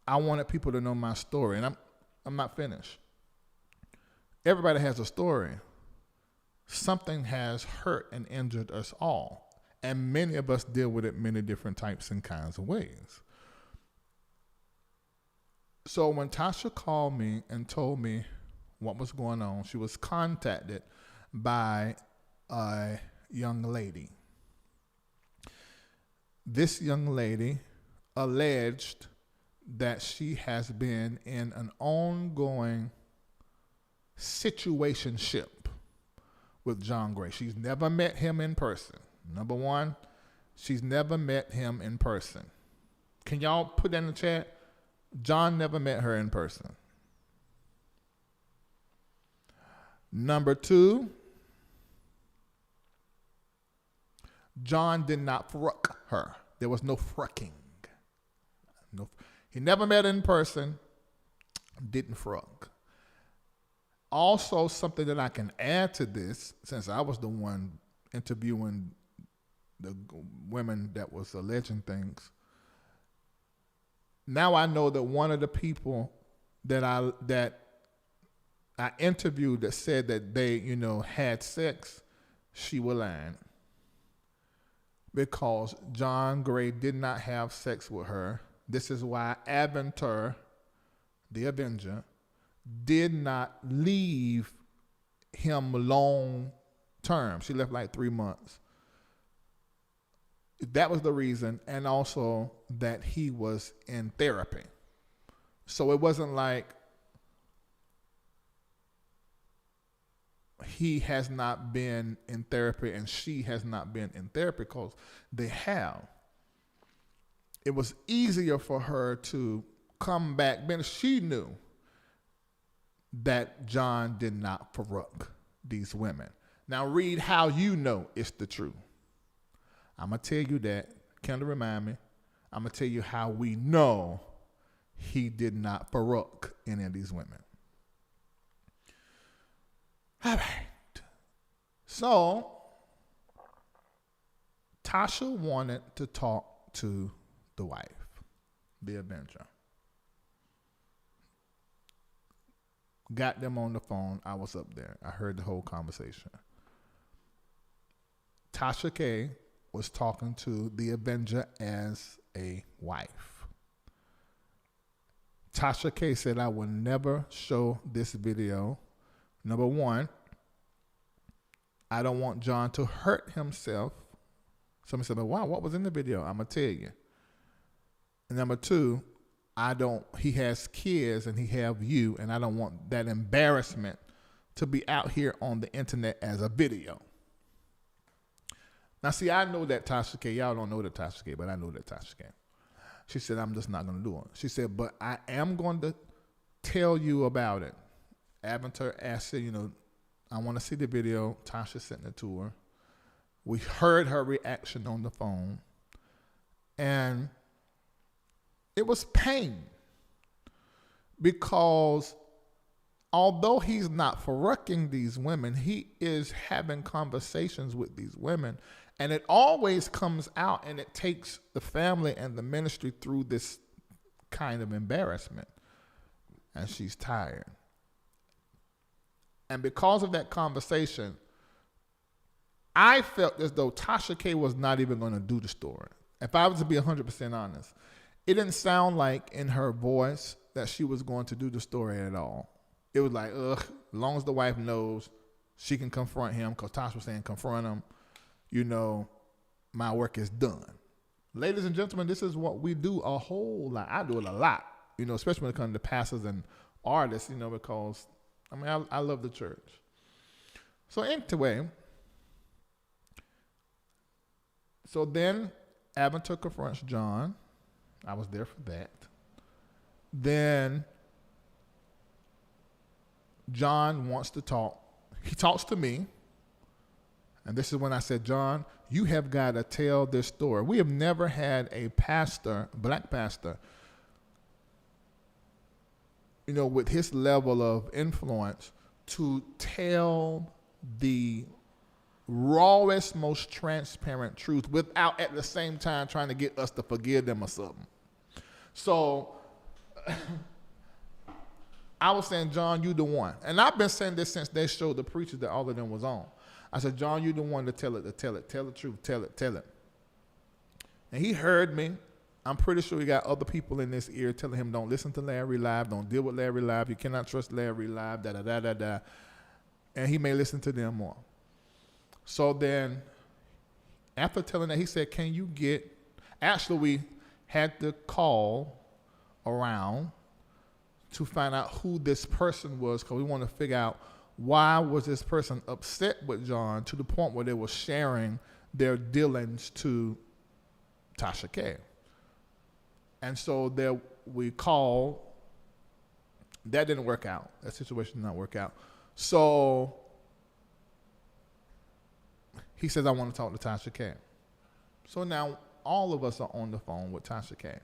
I wanted people to know my story, and I'm not finished. Everybody has a story. Something has hurt and injured us all, and many of us deal with it many different types and kinds of ways. So when Tasha called me and told me what was going on, she was contacted by a young lady. This young lady alleged that she has been in an ongoing situationship with John Gray. She's never met him in person. Number one, she's never met him in person. Can y'all put that in the chat? John never met her in person. Number two, John did not fruck her. There was no frucking. No, he never met her in person, didn't fruck. Also, something that I can add to this, since I was the one interviewing the women that was alleging things, now I know that one of the people that I interviewed that said that they, had sex, she was lying. Because John Gray did not have sex with her. This is why Avenger, the Avenger, did not leave him long term. She left like 3 months. That was the reason, and also that he was in therapy. So it wasn't like he has not been in therapy and she has not been in therapy, because they have. It was easier for her to come back, but she knew that John did not fruck these women. Now read how you know it's the truth. I'm going to tell you that. Kendall remind me. I'm going to tell you how we know he did not fruck any of these women. All right. So, Tasha wanted to talk to the wife, the Avenger. got them on the phone. I was up there. I heard the whole conversation. Tasha K was talking to the Avenger as a wife. Tasha K said, I will never show this video. Number one, I don't want John to hurt himself. Somebody said, wow, what was in the video? I'm going to tell you. And number two, he has kids and he have you, and I don't want that embarrassment to be out here on the internet as a video. Now, see, I know that Tasha K. Y'all don't know that Tasha K., but I know that Tasha K. She said, I'm just not going to do it. She said, but I am going to tell you about it. Avatar asked her, I want to see the video. Tasha sent it to her. We heard her reaction on the phone. And it was pain. Because although he's not fucking these women, he is having conversations with these women. And it always comes out, and it takes the family and the ministry through this kind of embarrassment. And she's tired. And because of that conversation, I felt as though Tasha K was not even going to do the story. If I was to be 100% honest, it didn't sound like in her voice that she was going to do the story at all. It was like, as long as the wife knows, she can confront him, because Tasha was saying confront him. My work is done. Ladies and gentlemen, this is what we do a whole lot. I do it a lot, especially when it comes to pastors and artists, because, I love the church. So anyway, so then Avatar confronts John. I was there for that. Then John wants to talk. He talks to me. And this is when I said, John, you have got to tell this story. We have never had a pastor, black pastor, with his level of influence to tell the rawest, most transparent truth without at the same time trying to get us to forgive them or something. So I was saying, John, you the one. And I've been saying this since they showed the preachers that all of them was on. I said, John, you the one to tell it. Tell the truth, tell it. And he heard me. I'm pretty sure he got other people in his ear telling him, don't listen to Larry Live, don't deal with Larry Live, you cannot trust Larry Live, da-da-da-da-da. And he may listen to them more. So then, after telling that, he said, can you actually we had to call around to find out who this person was, because we want to figure out why was this person upset with John to the point where they were sharing their dealings to Tasha K. And so there we called. That didn't work out. That situation did not work out. So he says, I want to talk to Tasha K. So now all of us are on the phone with Tasha K.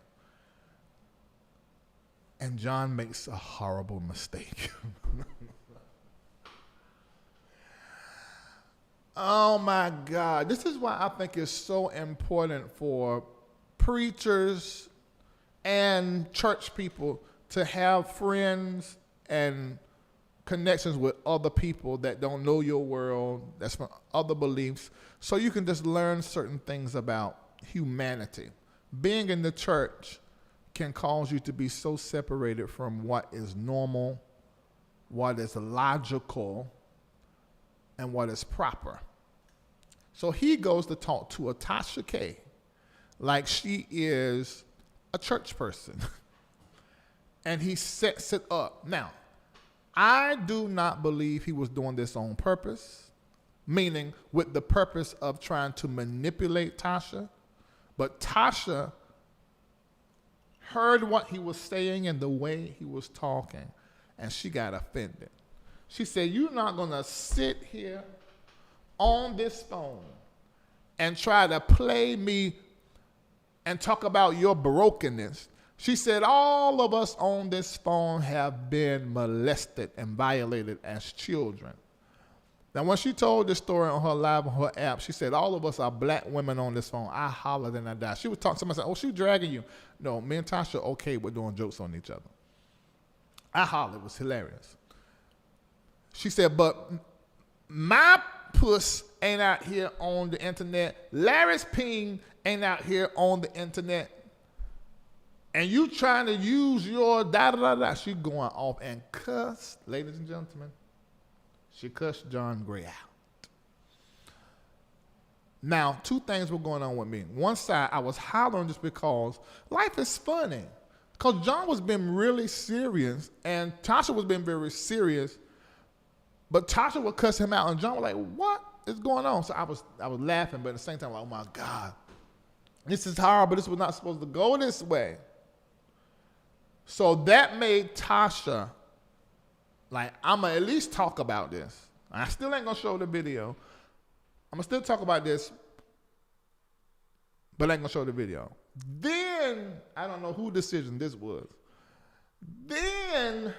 And John makes a horrible mistake. Oh my God. This is why I think it's so important for preachers and church people to have friends and connections with other people that don't know your world, that's from other beliefs, so you can just learn certain things about humanity. Being in the church can cause you to be so separated from what is normal, what is logical, and what is proper. So he goes to talk to a Tasha K like she is a church person. And he sets it up. Now, I do not believe he was doing this on purpose, meaning with the purpose of trying to manipulate Tasha. But Tasha heard what he was saying and the way he was talking, and she got offended. She said, you're not going to sit here on this phone and try to play me and talk about your brokenness. She said, all of us on this phone have been molested and violated as children. Now, when she told this story on her live, on her app, she said, all of us are black women on this phone. I hollered and I died. She was talking, somebody said, oh, she dragging you. No, me and Tasha are okay with doing jokes on each other. I hollered. It was hilarious. She said, but my puss ain't out here on the internet. Larry's peen ain't out here on the internet. And you trying to use your da-da-da-da. She going off and cussed, ladies and gentlemen. She cussed John Gray out. Now, two things were going on with me. One side, I was hollering just because life is funny. Because John was being really serious, and Tasha was being very serious, but Tasha would cuss him out, and John was like, what is going on? So I was laughing, but at the same time, like, oh my God, this is horrible. This was not supposed to go this way. So that made Tasha, like, I'm going to at least talk about this. I still ain't going to show the video. I'm going to still talk about this, but I ain't going to show the video. Then, I don't know whose decision this was. Then,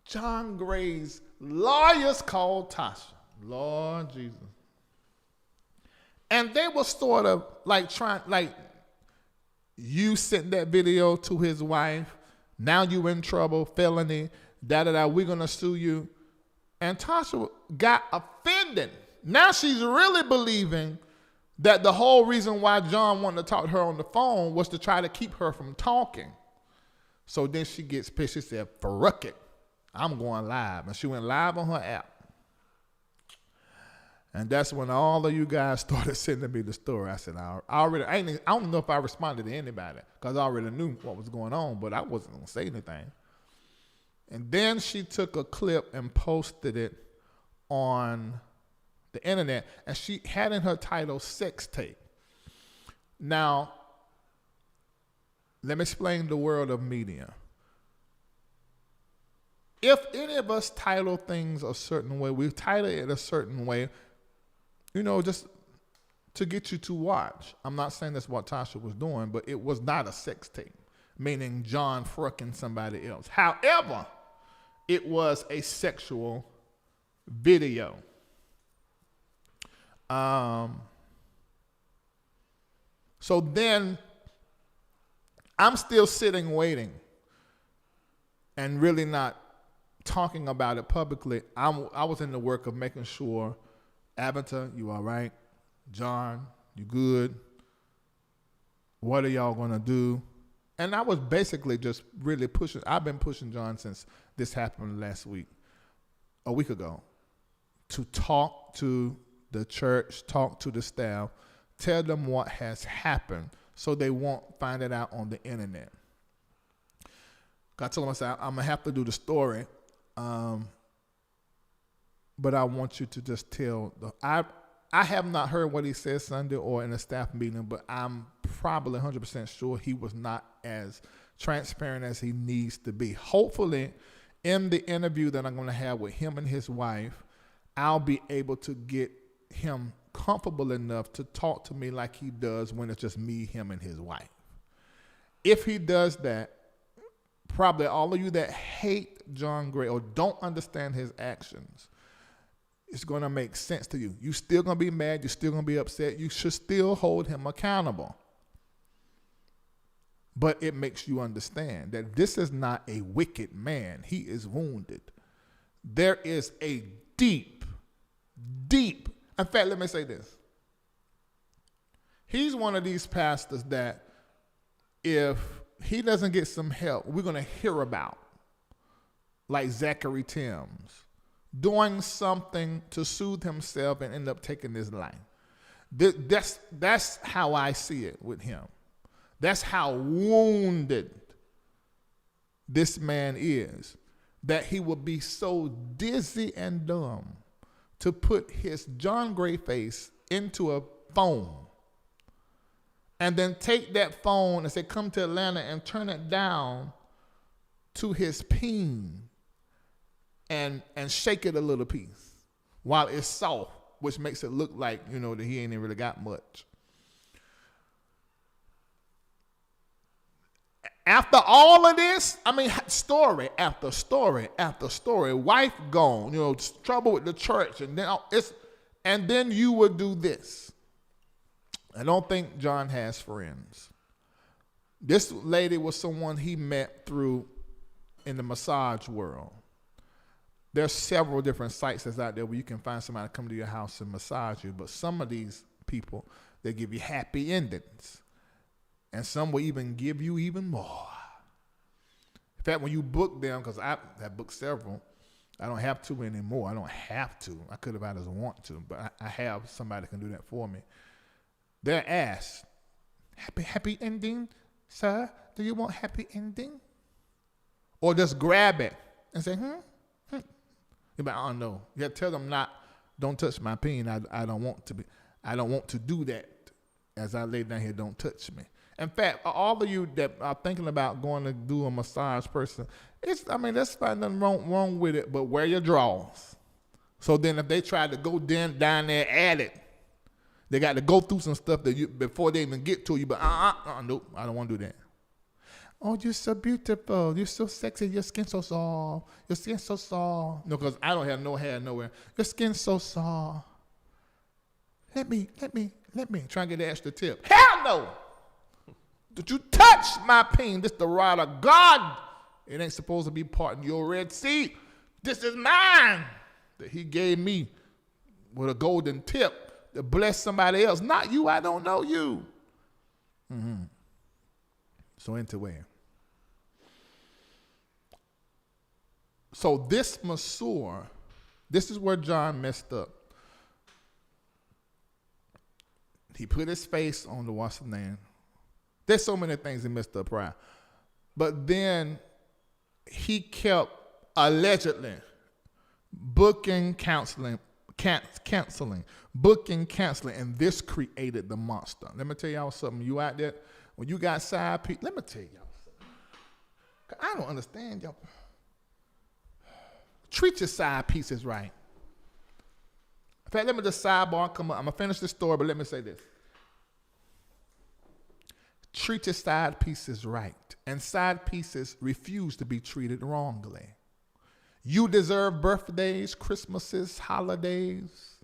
John Gray's lawyers called Tasha. Lord Jesus. And they were sort of like you sent that video to his wife. Now you in trouble, felony, da-da-da, we're going to sue you. And Tasha got offended. Now she's really believing that the whole reason why John wanted to talk to her on the phone was to try to keep her from talking. So then she gets pissed. She said, "Fuck it, I'm going live." And she went live on her app. And that's when all of you guys started sending me the story. I said, I don't know if I responded to anybody because I already knew what was going on, but I wasn't going to say anything. And then she took a clip and posted it on the internet, and she had in her title sex tape. Now, let me explain the world of media. If any of us title things a certain way, we title it a certain way, just to get you to watch. I'm not saying that's what Tasha was doing, but it was not a sex tape, meaning John fucking somebody else. However, it was a sexual video. So then I'm still sitting waiting and really not talking about it publicly. I was in the work of making sure, Avatar, you all right? John, you good? What are y'all gonna do? And I was basically just really pushing. I've been pushing John since this happened a week ago, to talk to the church, talk to the staff, tell them what has happened so they won't find it out on the internet. I told them, I said, I'm going to have to do the story, but I want you to just tell. I have not heard what he said Sunday or in a staff meeting, but I'm probably 100% sure he was not as transparent as he needs to be. Hopefully, in the interview that I'm going to have with him and his wife, I'll be able to get him comfortable enough to talk to me like he does when it's just me, him, and his wife. If he does that, probably all of you that hate John Gray or don't understand his actions, it's going to make sense to you. You're still going to be mad. You're still going to be upset. You should still hold him accountable. But it makes you understand that this is not a wicked man. He is wounded. There is a deep, in fact, let me say this. He's one of these pastors that if he doesn't get some help, we're going to hear about, like Zachary Timms, doing something to soothe himself and end up taking his life. That's how I see it with him. That's how wounded this man is, that he would be so dizzy and dumb to put his John Gray face into a phone and then take that phone and say, come to Atlanta, and turn it down to his peen and shake it a little piece while it's soft, which makes it look like, that he ain't really got much. After all of this, story after story after story, wife gone, trouble with the church, and then you would do this. I don't think John has friends. This lady was someone he met in the massage world. There's several different sites that's out there where you can find somebody to come to your house and massage you. But some of these people, they give you happy endings. And some will even give you even more. In fact, when you book them, because I have booked several, I don't have to anymore. I don't have to. I could if I just want to, but I have somebody that can do that for me. They're asked, happy ending, sir? Do you want happy ending? Or just grab it and say, You're like, I don't know. You got to tell them don't touch my peen. I don't want to do that. As I lay down here, don't touch me. In fact, all of you that are thinking about going to do a massage person, there's nothing wrong with it, but wear your drawers. So then if they try to go down there at it, they got to go through some stuff before they even get to you. But nope, I don't want to do that. Oh, you're so beautiful. You're so sexy. Your skin's so soft. Your skin's so soft. No, because I don't have no hair nowhere. Your skin's so soft. Let me. Try and get the extra tip. Hell no! Did you touch my peen? This the rod of God. It ain't supposed to be part of your Red Sea. This is mine that he gave me with a golden tip to bless somebody else. Not you. I don't know you. So into where? So this masseur, this is where John messed up. He put his face on the what's the name. There's so many things he messed up prior. But then he kept allegedly booking counseling, booking counseling, and this created the monster. Let me tell y'all something. You out there, when you got side people, let me tell y'all something. I don't understand y'all. Treat your side pieces right. In fact, let me just sidebar come up. I'm going to finish this story, but let me say this. Treat your side pieces right. And side pieces refuse to be treated wrongly. You deserve birthdays, Christmases, holidays,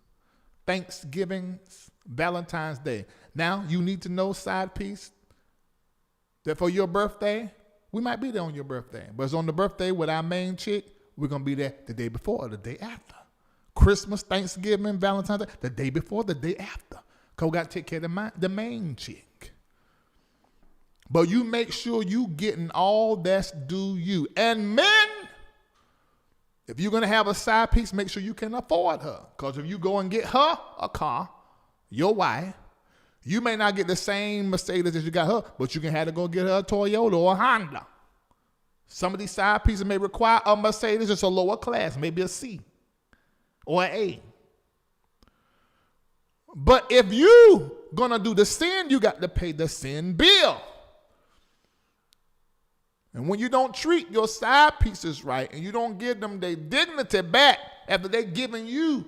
Thanksgivings, Valentine's Day. Now, you need to know, side piece, that for your birthday, we might be there on your birthday. But it's on the birthday with our main chick, we're going to be there the day before or the day after. Christmas, Thanksgiving, Valentine's Day, the day before, the day after. Because we got to take care of the main chick. But you make sure you getting all that's due you. And men, if you're going to have a side piece, make sure you can afford her. Because if you go and get her a car, your wife, you may not get the same Mercedes as you got her, but you can have to go get her a Toyota or a Honda. Some of these side pieces may require a Mercedes, it's a lower class, maybe a C or an A. But if you going to do the sin, you got to pay the sin bill. And when you don't treat your side pieces right and you don't give them their dignity back after they're giving you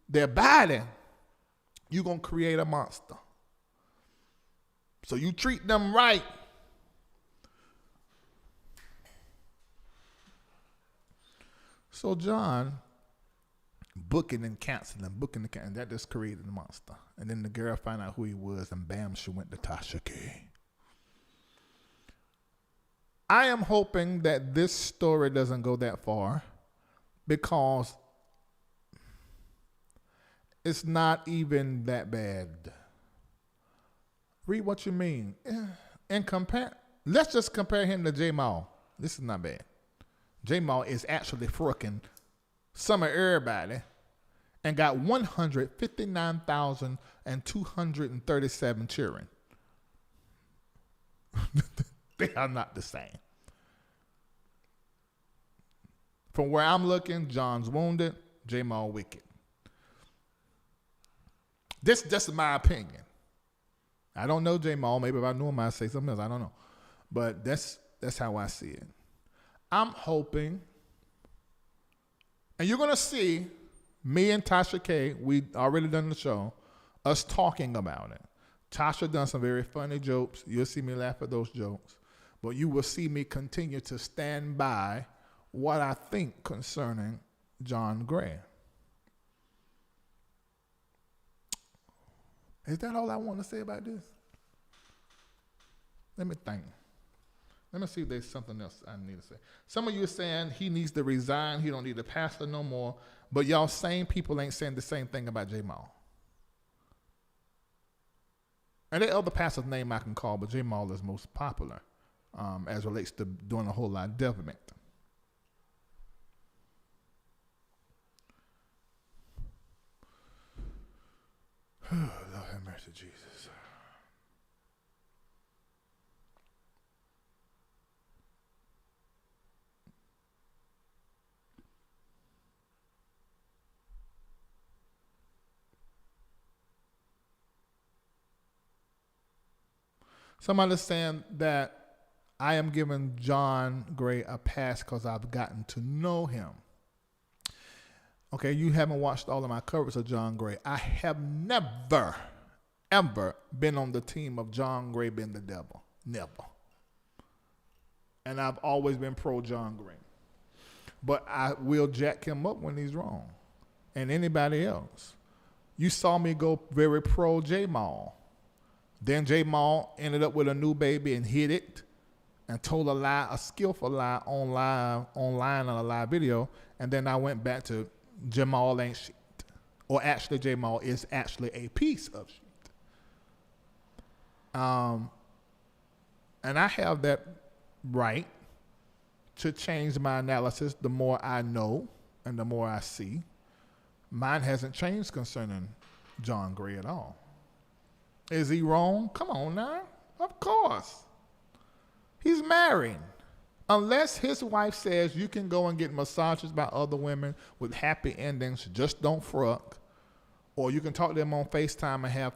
their body, you're going to create a monster. So you treat them right. So John, booking and canceling, that just created a monster. And then the girl found out who he was, and bam, she went to Tasha K. I am hoping that this story doesn't go that far because it's not even that bad. Read what you mean. And let's just compare him to J-Mal. This is not bad. J-Mal is actually fricking some of everybody and got 159,237 children. They are not the same. From where I'm looking, John's wounded, J-Mal wicked. This is just my opinion. I don't know J-Mal. Maybe if I knew him, I'd say something else. I don't know. But that's how I see it. I'm hoping, and you're going to see me and Tasha K, we already done the show, us talking about it. Tasha done some very funny jokes. You'll see me laugh at those jokes. But you will see me continue to stand by what I think concerning John Gray. Is that all I want to say about this? Let me think. Let me see if there's something else I need to say. Some of you are saying he needs to resign. He don't need to pastor no more. But y'all same people ain't saying the same thing about J. Maul. And there are other pastors' name I can call, but J. Maul is most popular as relates to doing a whole lot of development. Lord have mercy, Jesus. Somebody's saying that I am giving John Gray a pass because I've gotten to know him. Okay, you haven't watched all of my coverage of John Gray. I have never, ever been on the team of John Gray being the devil. Never. And I've always been pro John Gray. But I will jack him up when he's wrong. And anybody else. You saw me go very pro J. Maul. Then J. Maul ended up with a new baby and hid it and told a lie, a skillful lie online on a live video. And then I went back to J. Maul ain't shit. Or actually J. Maul is actually a piece of shit. And I have that right to change my analysis the more I know and the more I see. Mine hasn't changed concerning John Gray at all. Is he wrong? Come on now. Of course. He's married. Unless his wife says you can go and get massages by other women with happy endings, just don't fuck. Or you can talk to them on FaceTime and have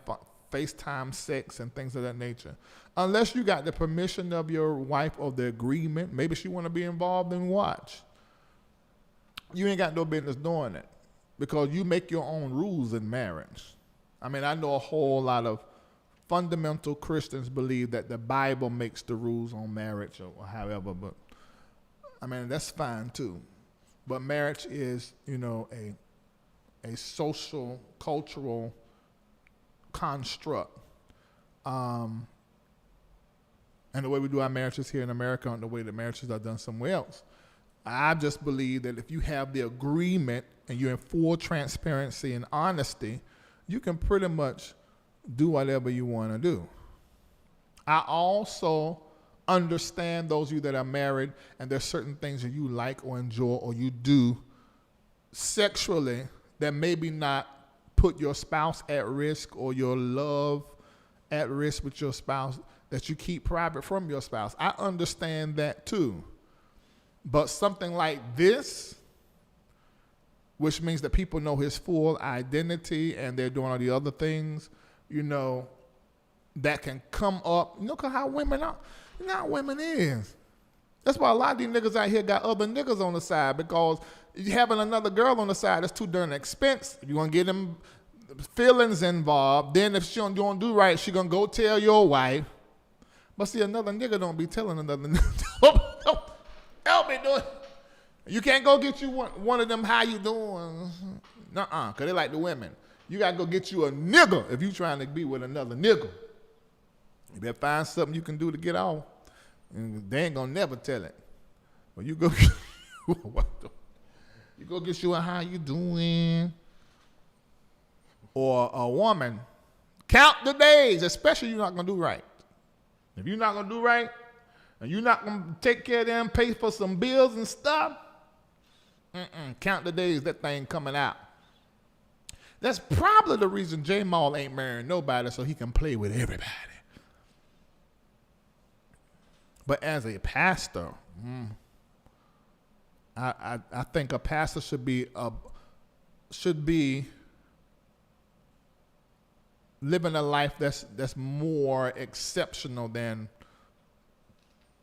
FaceTime sex and things of that nature. Unless you got the permission of your wife or the agreement, maybe she want to be involved and watch. You ain't got no business doing it because you make your own rules in marriage. I mean, I know a whole lot of fundamental Christians believe that the Bible makes the rules on marriage or however, but I mean, that's fine too. But marriage is, a social, cultural construct. And the way we do our marriages here in America and the way that marriages are done somewhere else. I just believe that if you have the agreement and you're in full transparency and honesty, you can pretty much do whatever you want to do. I also understand those of you that are married and there's certain things that you like or enjoy or you do sexually that maybe not put your spouse at risk or your love at risk with your spouse, that you keep private from your spouse. I understand that too. But something like this, which means that people know his full identity and they're doing all the other things, that can come up. Cause how women are. You know how women is. That's why a lot of these niggas out here got other niggas on the side because you having another girl on the side is too darn expensive. You're going to get them feelings involved. Then if she don't do right, she going to go tell your wife. But see, another nigga don't be telling another nigga. Help me do it. You can't go get you one of them, how you doing? Nuh-uh, because they like the women. You got to go get you a nigga if you trying to be with another nigga. You better find something you can do to get off. And they ain't going to never tell it. But you go get you a how you doing. Or a woman, count the days, especially you're not going to do right. If you're not going to do right, and you're not going to take care of them, pay for some bills and stuff, count the days that thing coming out. That's probably the reason J. Maul ain't marrying nobody so he can play with everybody. But as a pastor, I think a pastor should be living a life that's more exceptional than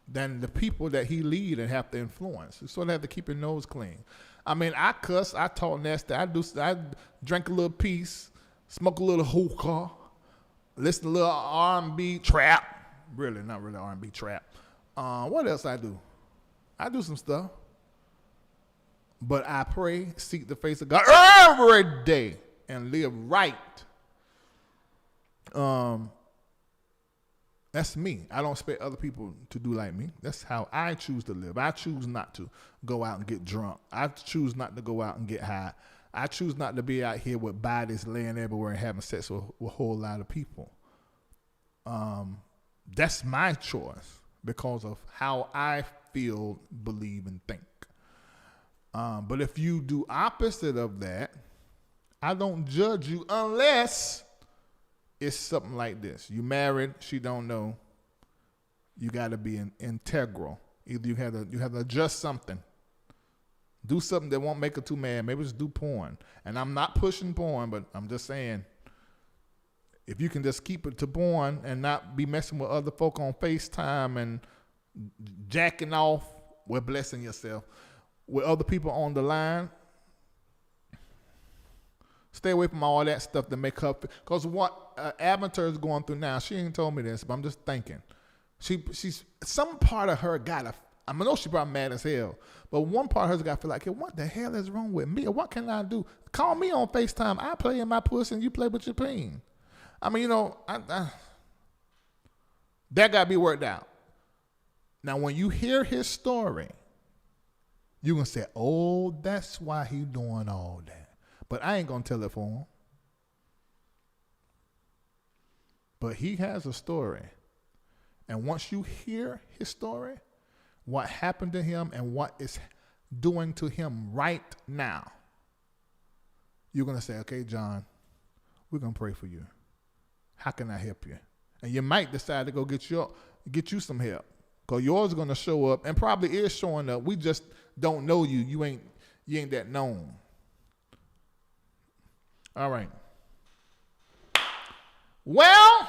the people that he lead and have to influence. You sort of have to keep your nose clean. I mean, I cuss, I talk nasty, I drink a little piece, smoke a little hookah, listen to a little R&B trap. Really, not really R&B trap. What else I do? I do some stuff. But I pray, seek the face of God every day and live right. And That's me. I don't expect other people to do like me. That's how I choose to live. I choose not to go out and get drunk. I choose not to go out and get high. I choose not to be out here with bodies laying everywhere and having sex with a whole lot of people. That's my choice because of how I feel, believe, and think. But if you do opposite of that, I don't judge you unless it's something like this. You married, she don't know. You got to be integral. Either you have to adjust something. Do something that won't make her too mad. Maybe just do porn. And I'm not pushing porn, but I'm just saying, if you can just keep it to porn and not be messing with other folk on FaceTime and jacking off, we're blessing yourself. With other people on the line, stay away from all that stuff to make her. Because what Avatar is going through now, she ain't told me this, but I'm just thinking. She's some part of her got to. I know she probably mad as hell, but one part of her's got to feel like, hey, what the hell is wrong with me? Or what can I do? Call me on FaceTime. I play in my pussy and you play with your peen. I mean, that got to be worked out. Now, when you hear his story, you're going to say, oh, that's why he doing all that. But I ain't going to tell it for him. But he has a story. And once you hear his story, what happened to him and what is doing to him right now, you're going to say, okay, John, we're going to pray for you. How can I help you? And you might decide to go get you some help. Because yours is going to show up and probably is showing up. We just don't know you. You ain't that known. All right. Well,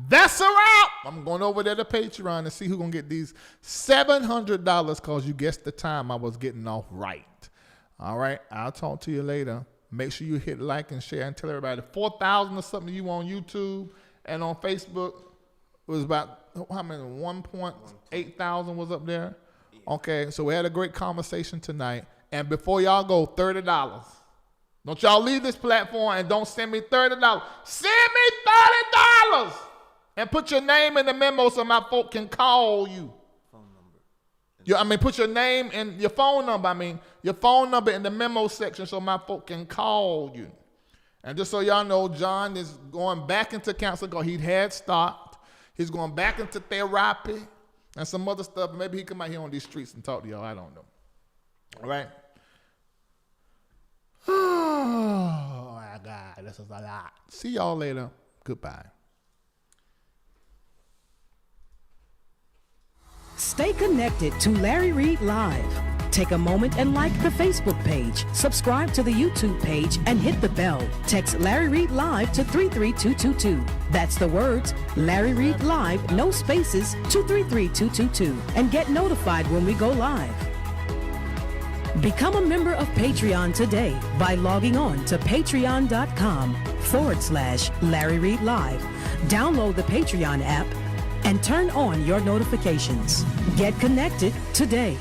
that's a wrap. I'm going over there to Patreon to see who's going to get these $700 because you guessed the time I was getting off right. All right. I'll talk to you later. Make sure you hit like and share and tell everybody. 4,000 or something you on YouTube and on Facebook. It was about, how many? 1.8 thousand was up there. Okay. So we had a great conversation tonight. And before y'all go, $30. Don't y'all leave this platform and don't send me $30. Send me $30 and put your name in the memo so my folk can call you. Phone number. Put your name and your phone number. Your phone number in the memo section so my folk can call you. And just so y'all know, John is going back into counseling because he had stopped. He's going back into therapy and some other stuff. Maybe he come out here on these streets and talk to y'all. I don't know. All right. Oh, my God. This is a lot. See y'all later. Goodbye. Stay connected to Larry Reid Live. Take a moment and like the Facebook page, subscribe to the YouTube page, and hit the bell. Text Larry Reid Live to 33222. That's the words Larry Reid Live, no spaces, to 33222, and get notified when we go live. Become a member of Patreon today by logging on to patreon.com/Larry Reid Live. Download the Patreon app and turn on your notifications. Get connected today.